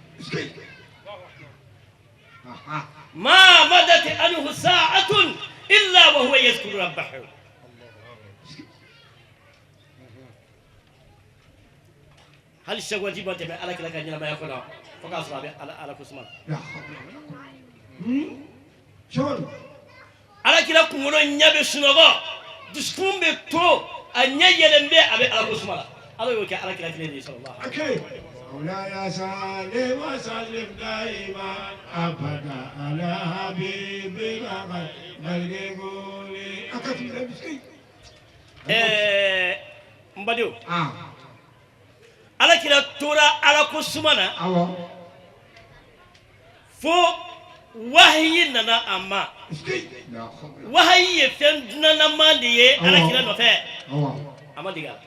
ah ما مدت عنه ساعة إلا وهو يذكر ربه هل الشغوة جيبا تبع على كلا كان يلما يكون فقاس رابع على كسمان لا شغل على كلا كمولو نيابي سنغو دسكوم بتو أنيا يلمبي أبي على كسمان على يوكي على كلا كلا صلى الله عليه وسلم مولاي صل وسلم دائما ابدا على حبيبك ملكوني اكثر مسكين مباديو على كلا تورا على كسمانا فو وحي نانا اما وحي فندنا نماندي على كلا نوفي اما ديغا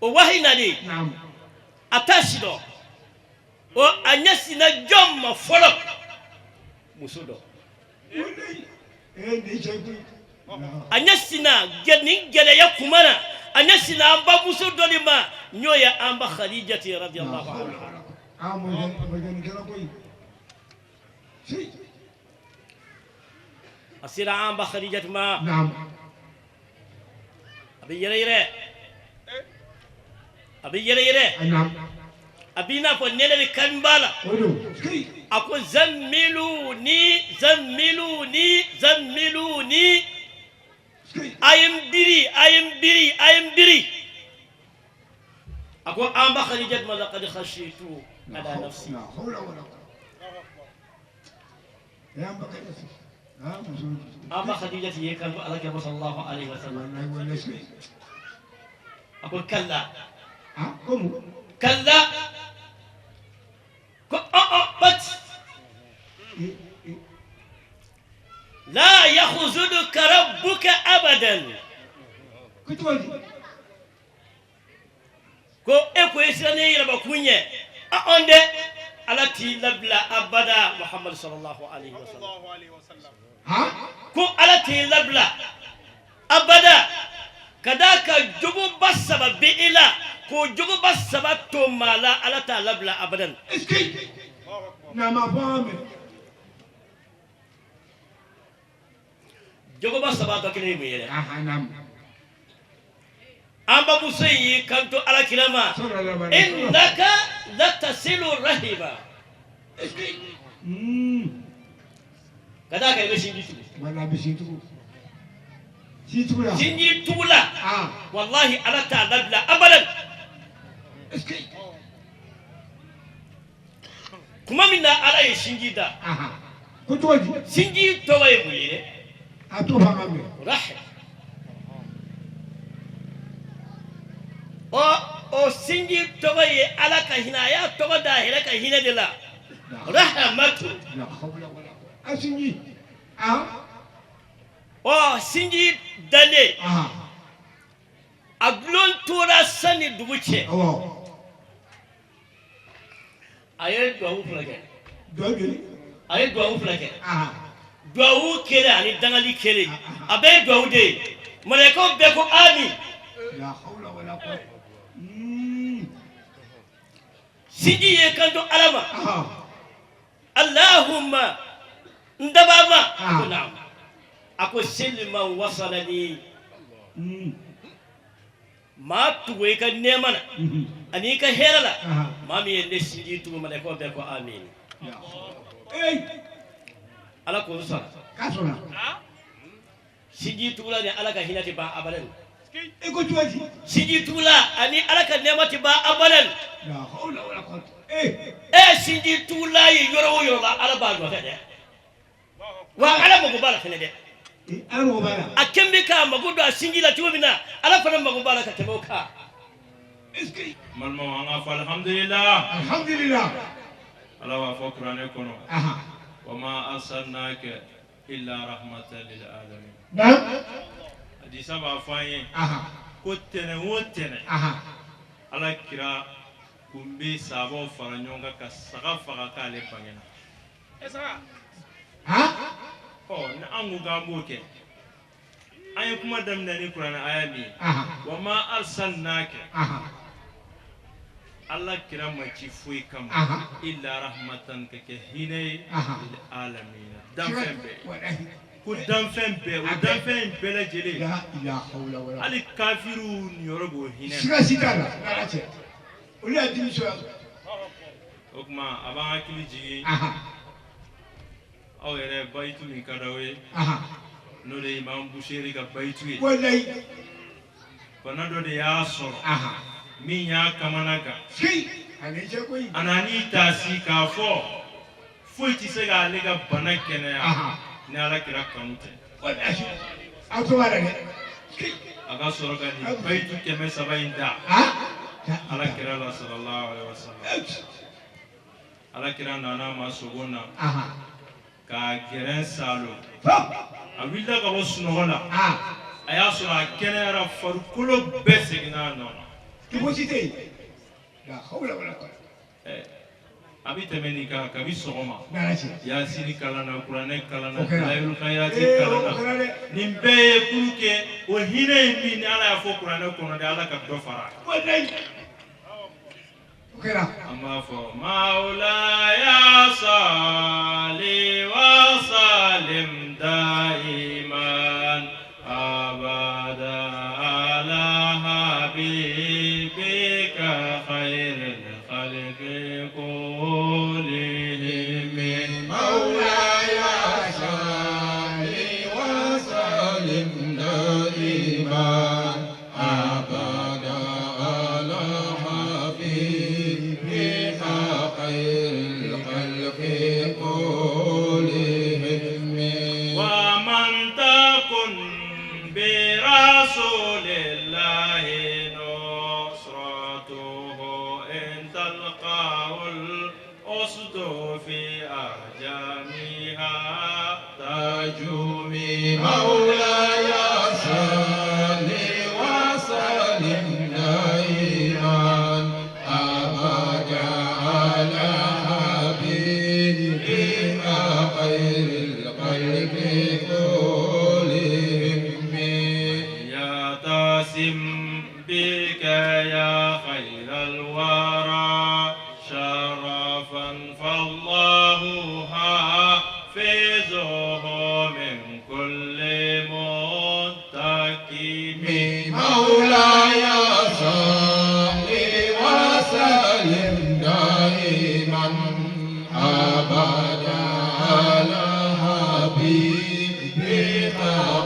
o wahi na de atasido o anyasi na jomma folo musudo anyasi na gele ya kumana anyasi na amba musudo lima nyoya amba khadijati radhiyallahu anha asira amba khadijati ma abi yere abi yere abina ko nele kambala ako zammiluni ayam biri ako amba khadijat ma laqad khashitu ala nafsi amba khadijat yekan ala ka sallallahu alaihi wasallam ako kalla como كلا بس لا يخذلك ربك ابدا كو اكو يسني يربا كونيه اونده على تي لبلا ابدا محمد صلى الله عليه وسلم ها كو على تي لبلا ابدا كذاك جبو بسبب بإله ko jogo basabato mala ala ta labla abadan eski na mabame jogo basabato kile mu yele nam amba musayi kanto ala kilama innaka latasilu rahiba eski kada ka be shinji tu wala be shinji shinji tula wallahi ala ta labla abadan kuma minna ala ye shinji da kutoji shinji to waye muye ato fangame rahim o shinji to waye ala ka hina ya to da hira ka hina de la rahmatu la hawla wala asinji o shinji dane aglon tora sani dubuce aye duawu flake duawu kele ani dangali kele abe duawu de malaikaw bɛɛ ko amin la hawla wala quwwata siji ye kanto alama allahumma ndabama naam ako silma wasalani ma tuwe ka nemana ani ka herala mami yende siji tu malaikaw bɛɛ ko amin ala ko sa kasona siji tula ni ala ka hinati ba abadan eko tuwaji siji tula ani ala ka nemati ba abadan la hawla wala quwwata siji tula yi yoro yoro ba ala ba do tade wa ala mo bala tane de ala mo bala akembe ka magudo sinji la tuwina ala fana mo bala ka teboka eski malma wanga fa alhamdulillah alhamdulillah ala wa fa qur'ane kono wa ma arsalnaka illa rahmatan lil alamin na'am hadisa ba fanye ko tene wotene ala kira kumbi sabo fara nyonga ka saga faga kale bangena esa na angu gambo ke ay kuma damna ni qur'an ayami wa ma arsalnaka Allah kira maci foi kam illa rahmatan kake hinay lil alamin dan fembe ku dan fembe u dan fembe la jele la ilaha hawla wala ali kafiru yorogo hinay siga sitala narache uli adimi so okuma aba akili jigi aw yere baytu ni kadawe no de imam bushiri ka baytu wallahi banado de ya so min ya kamanaka anani tasi ka fo fuiti se ga lega banakene ya ni ala kira kanute atwara ne aga soroga ni baitu keme sabainda ala kira la sallallahu alaihi wasallam ala kira nana masugona ka geren salo awilla ka wasnola aya sura kenera farkulo besegna no kibosite la hawla wala quwwata abi temeni ka kabi sogoma narache yasini kalana qur'ane kalana ayul khayati kalana nimbe kuke o hine min ala ya fo qur'ane kono de ala ka do fara wallahi okera amma fo maula ya sali wa salim daiman abada ala habibika khairil khalqi kullihim مولاي صل وسلم دائما ابدا على حبيبك خير الخلق كلهم ومن تكن برسول الله نصرته إن تلقاه الأسد في أحجامها تجومي مولاي صل وسلم دائما ابدا على حبيبك خير الخلق كلهم يعتصم بك يا خير الورى شرفا فالله حافظه من كل منتكب مولاي صل وسلم دائما ابدا على حبيبك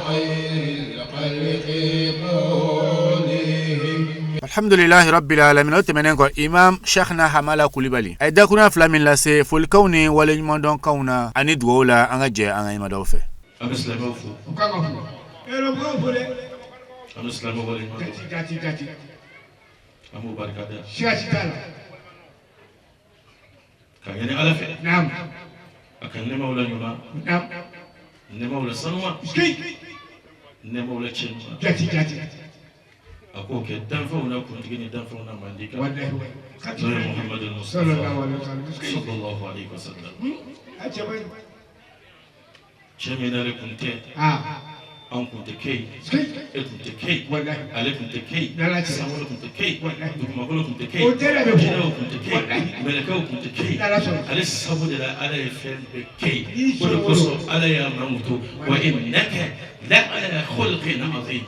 خير الخلق كلهم alhamdulillahi rabbil alamin o tɛmɛnen kɔ imam sheikhna hamala kulibali a ye dakuna fila min lase folikaw ni waleɲumandɔnkaw na ani dugawu la an ka jɛ an ka ɲɛmadaw fɛ an bɛ silamɛw fo o kan ka fo ero bro fo de an bɛ silamɛw waleɲuman dɔn jati an b'u barika da siga sitala ka ɲini ala fɛ naam a ka nɛmaw la ɲuman naam nɛmaw la sanuman ski nɛmaw la cɛ ɲuman jati a k'o kɛ danfɛnw na kuntigi ni danfɛnw na mandi kan wallahi n'o ye muhammadu sallallahu mustafa alaihi wasallam sallallahu alaihi wasallam a cɛ man cɛ min n'ale kun tɛ an kun tɛ kɛ yen e kun tɛ kɛ yen ale kun tɛ kɛ yen sanwó kun tɛ kɛ yen dugumakolo kun tɛ kɛ yen jinɛw kun tɛ kɛ yen mɛlɛkɛw kun tɛ kɛ yen ale sabu de la ala ye fɛn bɛɛ kɛ yen o de kosɔn ala y'a mamuto wa innaka la'ala khuluqin azim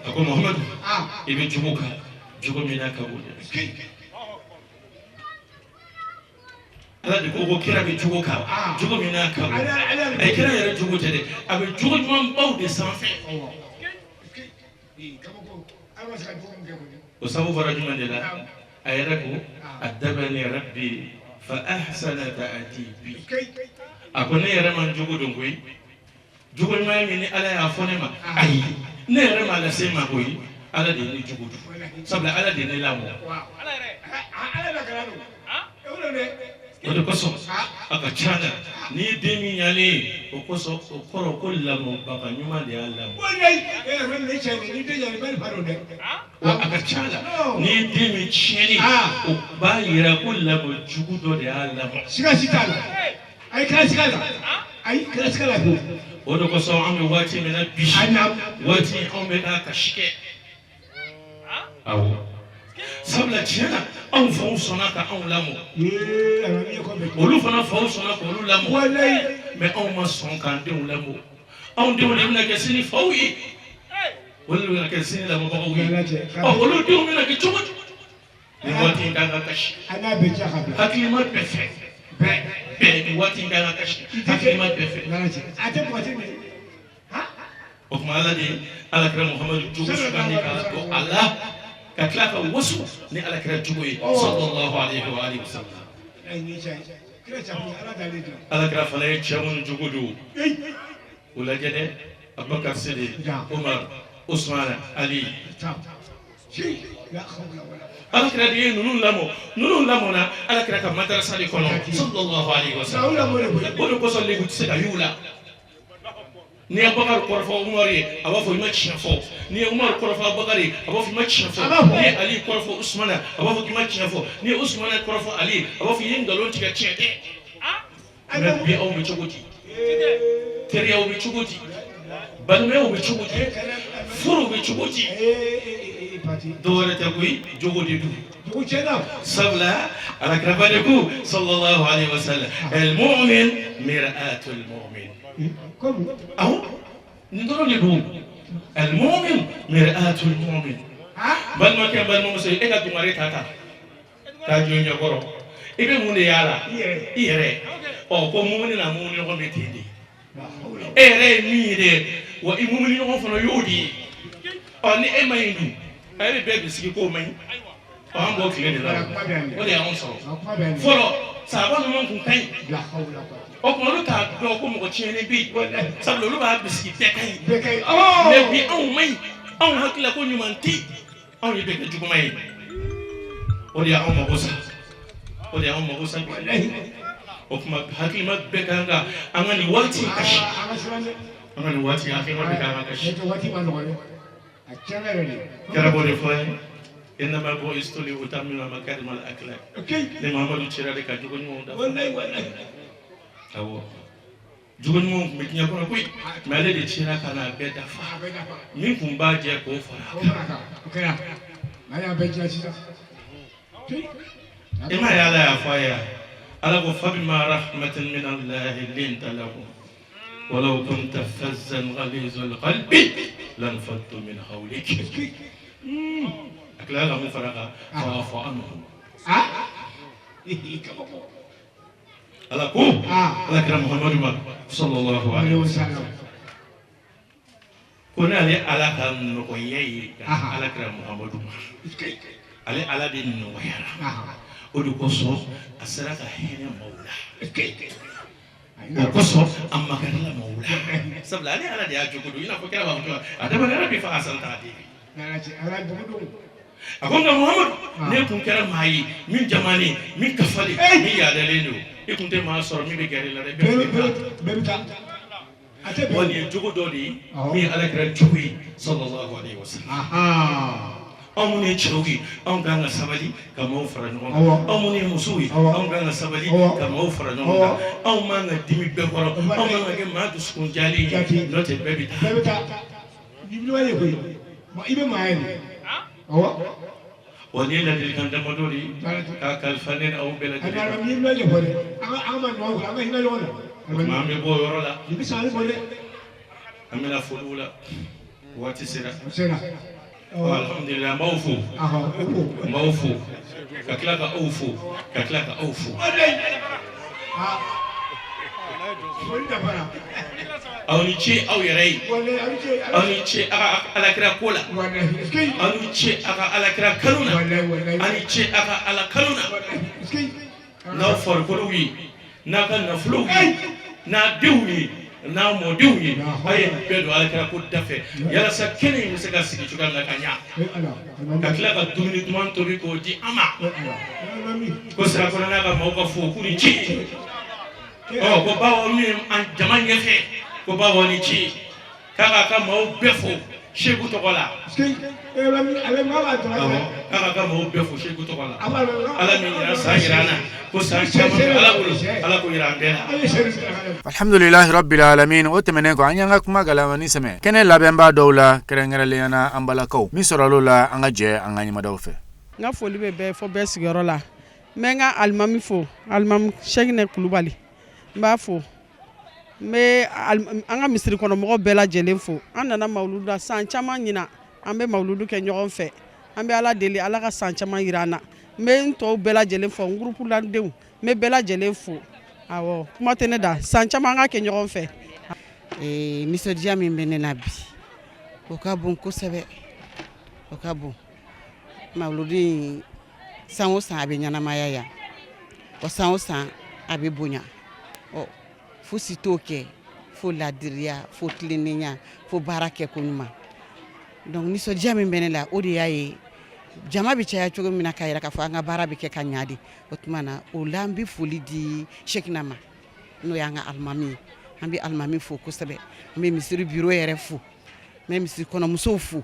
a ko Muhamadu i bɛ jogo kan jogo min n'a ka bon ala de ko kira bɛ jogo kan jogo min n'a ka bon a ye kira yɛrɛ jogo tɛ dɛ a bɛ jogo ɲumanbaw de sanfɛ o sabu fɔra jumɛn de la a yɛrɛ ko adabani rabbi fa ahsana ta'dibi a ko ne yɛrɛ man jogo dɔn koyi jogo ɲuman min ni ala y'a fɔ ne ma ayi ne yɛrɛ ma lase ma koyi ala de ye ne jogo dɔn sabula ala de ye ne lamɔ o de kosɔn a ka ca la n'i ye den min ɲalen ye o kosɔn o kɔrɔ ko lamɔbaga ɲuman de y'a lamɔ wa a ka ca la n'i ye den min tiɲɛni o b'a yira ko lamɔ jugu dɔ de y'a lamɔ siga si t'a la a ye kɛra siga la ayi kɛra siga la ko o de kosɔn an bɛ waati min na bi waati anw bɛ k'a kasi kɛ awɔ sabula tiɲɛ na anw faw sɔnna ka anw lamɔ olu fana faw sɔnna k'olu lamɔ mɛ anw ma sɔn k'an denw lamɔ anw denw de bɛna kɛ sini faw ye olu de bɛna kɛ sini lamɔbagaw ye olu denw bɛna kɛ cogo di nin waati in kan ka kasi hakilima bɛɛ fɛ bɛɛ nin waati in kan ka kasi hakilima bɛɛ fɛ o tuma ala de alakira Muhamadu jogo sugandi k'a to a la ka tila ka wasu ni alakira jogo ye sallallahu alaihi wa alihi wasallam alakira fana ye cɛ minnu jogo don o lajɛ dɛ Abubakar Sidi Umar Usman Ali alakira de ye ninnu lamɔ na alakira ka madarasa de kɔnɔ sallallahu alaihi wasallam o de kosɔn lebu tɛ se ka y'u la ni ye Abubakar kɔrɔfɔ Umar ye a b'a fɔ i ma tiɲɛ fɔ ni ye Umar kɔrɔfɔ Abubakar ye a b'a fɔ i ma tiɲɛ fɔ ni ye Ali kɔrɔfɔ Usman a b'a fɔ k'i ma tiɲɛ fɔ ni ye Usman kɔrɔfɔ Ali a b'a fɔ i ye nkalon tigɛ tiɲɛ tɛ mɛ bi aw bɛ cogo di teriyaw bɛ cogo di balimayaw bɛ cogo di furuw bɛ cogo di dɔwɛrɛ tɛ koyi jogo de don sabula alakira de ko sallallahu alaihi wasallam al-mu'min mir'atul mu'min أهو ندرو لدوم المؤمن مرآة المؤمن بل ما كان بل ما مسوي إيه كده مريت هذا تاجون يقولوا إيه من يالا إيه أو كم مؤمن لا مؤمن يقوم بتيدي إيه ميرة وإيه مؤمن يقوم فنو يودي أني إيه ما يندو أيه بيبي سكيكو ما ين أهم بوك لين لا ولا أهم صار فلو سابان ما نكون كاين ọkùnrin olu t'a dɔn ko mɔgɔ tiɲɛni bɛ yen sabula olu b'a bisigi bɛɛ ka ɲi mɛ bi anw man ɲi anw hakili la ko ɲuman tɛ yen anw ye bɛɛ kɛ juguman ye o de y'anw mago sa o de y'anw mago sa o tuma hakilima bɛɛ kan ka an ka nin waati kasi an ka nin waati hakilima bɛɛ kan ka kasi kɛra b'o de fɔ ye إنما بعثت لأتمم مكارم الأخلاق لمحمد تشيرا لك جوجنيو أو جوجنيو مكنيا كنا كوي ما لدي تشيرا كنا بيدا فا منكم بعد يا كوفا ما يا بيجي إما يا لا يا فايا على فبما رحمة من الله لنت لهم ولو كنت فزا غليظ القلب لانفضوا من حولك أكلا لهم فرقا فاعف عنهم على كوم على كلام محمد صلى الله عليه وسلم كنا على كلام نقيي على كلام محمد على دين نويرا ودكوسو أسرك هنا مولا وكوسو أما كلا مولا سبلا على دي أجوكو ينا فكرة بقول هذا ما نرى بيفا أصلا تعدي akonga Muhammad ne kun kɛra maa ye min jamani min kafali min yaadalen don e kun tɛ maa sɔrɔ min bɛ gɛrɛ la dɛ bɛɛ bɛ taa wa nin ye jogo dɔ de ye min ye alakira jogo ye sallallahu alaihi wasallam anw ni cɛw ye anw kan ka sabali ka maaw fara ɲɔgɔn kan anw ni musow ye anw kan ka sabali ka maaw fara ɲɔgɔn kan anw man ka dimi bɛɛ kɔrɔ anw man ka kɛ maa dusukun jalen ye n'o tɛ bɛɛ bɛ taa i bɛ maa ye wa ni ye ladilikan damadɔ de k'a kalifa ne aw bɛɛ lajɛlen maa bɛ bɔ o yɔrɔ la an bɛna foliw la waati sera alhamdulillah n b'aw fo n b'aw fo ka tila ka aw fo ka tila ka aw fo aw ni ce aw yɛrɛ ye aw ni ce a ka alakira ko la aw ni ce a ka alakira kanu na aw ni ce a ka ala kanu na n'aw farikolow ye n'a ka nafolow ye n'a denw ye n'a mɔdenw ye a ye bɛɛ don alakira ko dafɛ yalasa kɛnɛ in bɛ se ka sigi cogoya min na ka ɲa ka tila ka dumuni duman tobi k'o di an ma ko sirakɔnɔ n'a ka maaw ka fo k'u ni ci ko bawo min an jama ɲɛfɛ ko bawo ni ci k'a k'a ka maaw bɛɛ fo Seku tɔgɔ la k'a ka maaw bɛɛ fo Seku tɔgɔ la ala min yɛrɛ san yira an na ko san caman bɛ ala bolo ala ko yira an bɛɛ la. Alhamdulillahi rabbil alamin. O tɛmɛnen kɔ an y'an ka kuma galamani sɛmɛ kɛnɛ labɛnbaa dɔw la kɛrɛnkɛrɛnnenya la an balakaw min sɔrɔl'o la an ka jɛ an ka ɲɛmadaw fɛ. N ka foli bɛ bɛɛ fɔ bɛɛ sigiyɔrɔ la n bɛ n ka alimami fo alimami Sekinɛ Kulubali n b'a fo n bɛ an ka misiri kɔnɔ mɔgɔ bɛɛ lajɛlen fo an nana mawuludu la san caman ɲina an bɛ mawuludu kɛ ɲɔgɔn fɛ an bɛ ala deli ala ka san caman yira an na n bɛ n tɔw bɛɛ lajɛlen fo n groupe la denw n bɛ bɛɛ lajɛlen fo awɔ kuma tɛ ne da san caman an ka kɛ ɲɔgɔn fɛ. Nisɔndiya min bɛ ne na bi o ka bon kosɛbɛ o ka bon mawuludu in san o san a bɛ ɲɛnamaya yan o san o san a bɛ bonya fo si t'o kɛ fo ladiriya fo tilennenya fo baara kɛ ko ɲuman donc nisɔndiya min bɛ ne la o de y'a ye jama bɛ caya cogo min na k'a yira k'a fɔ an ka baara bɛ kɛ ka ɲa de o tuma na o la an bɛ foli di Sekina ma n'o y'an ka alimami ye an bɛ alimami fo kosɛbɛ an bɛ misiri biro yɛrɛ fo n bɛ misiri kɔnɔmusow fo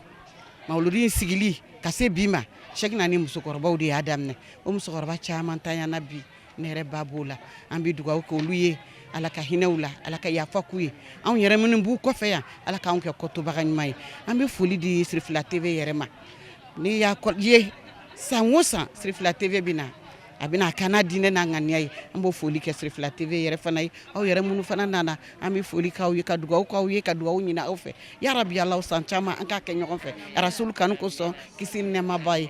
mawuludu in sigili ka se bi ma Sekina ni musokɔrɔbaw de y'a daminɛ o musokɔrɔba caman tanyana bi ne yɛrɛ ba b'o la an bɛ dugawu kɛ olu ye ala ka hinɛw la ala ka yafa k'u ye anw yɛrɛ minnu b'u kɔfɛ yan ala k'anw kɛ kɔtobaga ɲuman ye an bɛ foli di Sirifila TV yɛrɛ ma ni y'a ye san o san Sirifila TV bɛ na a bɛ na a kana diinɛ n'a ŋaniya ye an b'o foli kɛ Sirifila TV yɛrɛ fana ye aw yɛrɛ minnu fana nana an bɛ foli k'aw ye ka dugawu k'aw ye ka dugawu ɲini aw fɛ ya rabi ala san caman an k'a kɛ ɲɔgɔn fɛ rasulu kanu kosɔn kisi ni nɛɛmaba ye.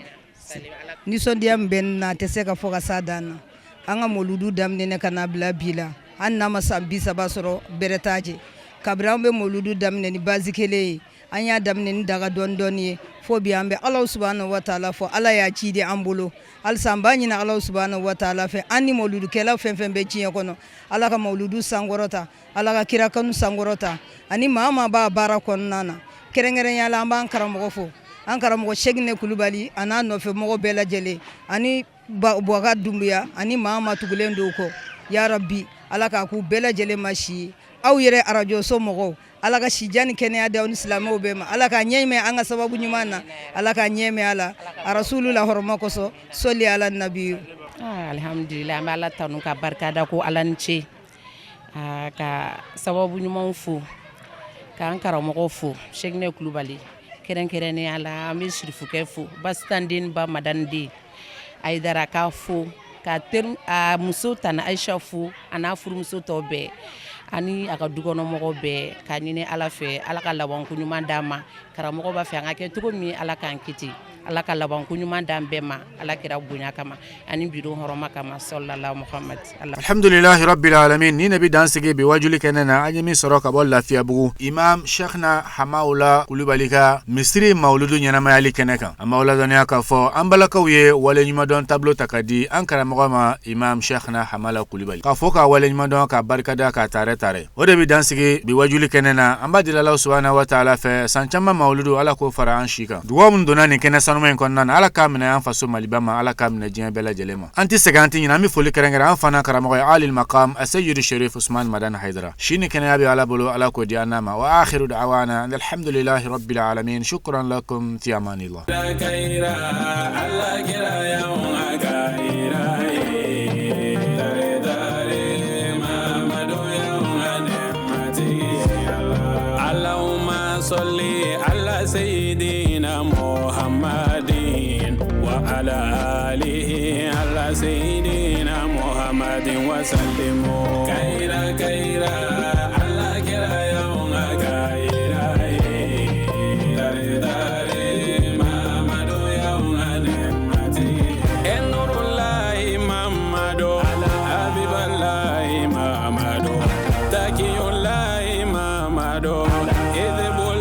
Nisɔndiya min bɛ n na a tɛ se ka fɔ ka s'a dan na an ka mawuludu daminɛ ka n'a bila bi la an n'a ma san 30 sɔrɔ bɛrɛ t'a jɛ kabiri an bɛ mawuludu daminɛ ni base kelen ye an y'a daminɛ ni daga dɔɔni dɔɔni ye fo bi an bɛ Alahu subahanahu wa taala fɔ ala y'a ci di an bolo halisa an b'a ɲini Alahu subahanahu wa taala fɛ an ni mawuludukɛlaw fɛn fɛn bɛ diɲɛ kɔnɔ ala ka mawuludu sankɔrɔta ala ka kira kanu sankɔrɔta ani maa maa b'a baara kɔnɔna na kɛrɛnkɛrɛnya la an b'an karamɔgɔ fo an karamɔgɔ Sekinɛ Kulubali a n'a nɔfɛ mɔgɔ bɛɛ lajɛlen ani Buwaka Dumbuya ani maa maa tugulen don kɔ ya rabbi ala k'a k'u bɛɛ lajɛlen ma si ye aw yɛrɛ arajo so mɔgɔw ala ka sijan ni kɛnɛya d'aw ni silamɛw bɛɛ ma ala ka ɲɛ mɛn an ka sababu ɲuman na ala ka ɲɛ mɛn a la a rasulu la hɔrɔma kosɔn sɔli ala nabiyu. Alhamdulillah an bɛ ala tanu ka barikada ko ala ni ce ka sababu ɲumanw fo k'an karamɔgɔw fo Sekinɛ Kulubali kɛrɛnkɛrɛnnenya la an bɛ Sirifukɛ fo Basitanden ba Madani den Ayidara k'a fo ka muso Tani Ayisa fo a n'a furumuso tɔw bɛɛ ani a ka dukɔnɔmɔgɔw bɛɛ k'a ɲini ala fɛ ala ka labanko ɲuman d'an ma karamɔgɔ b'a fɛ an ka kɛ cogo min ala k'an kiti ala ka labanko ɲuman d'an bɛɛ ma ala kira bonya kama ani bidon hɔrɔma kama sallallahu Muhammad. Alhamdulillahi rabbil alamin. Ni nabi dan sigi bi wajuli kɛnɛ na an ye min sɔrɔ ka bɔ Lafiyabugu Imam Sekina Hamaula Kulubali ka misiri mawuludu ɲɛnamayali kɛnɛ kan an b'aw ladɔnniya k'a fɔ an balakaw ye wale ɲumandɔn tableau ta ka di an karamɔgɔ ma Imam Sekina Hamala Kulubali k'a fɔ ka wale ɲumandɔn ka barikada ka tare o de bɛ dan sigi bi wajuli kɛnɛ na an b'a deli Alahu subahanahu wa taala fɛ san caman mawuludu ala k'o fara an si kan dugawu min donna nin kɛnɛ sanuman kɔnɔna ala k'a minɛ an faso maliba ma ala k'a minɛ diɲɛ bɛɛ lajɛlen ma an tɛ sɛgɛn an tɛ ɲinɛ an bɛ foli kɛrɛnkɛrɛn an fana karamɔgɔ ye alil maqam asayidu sherif usman madan haidara sini kɛnɛya bɛ ala bolo ala k'o di an n'a ma wa akhiru da'wana alhamdulillahi rabbil alamin shukran lakum fi amanillah صل على سيدنا محمد وعلى آله على سيدنا محمد وسلم كيرا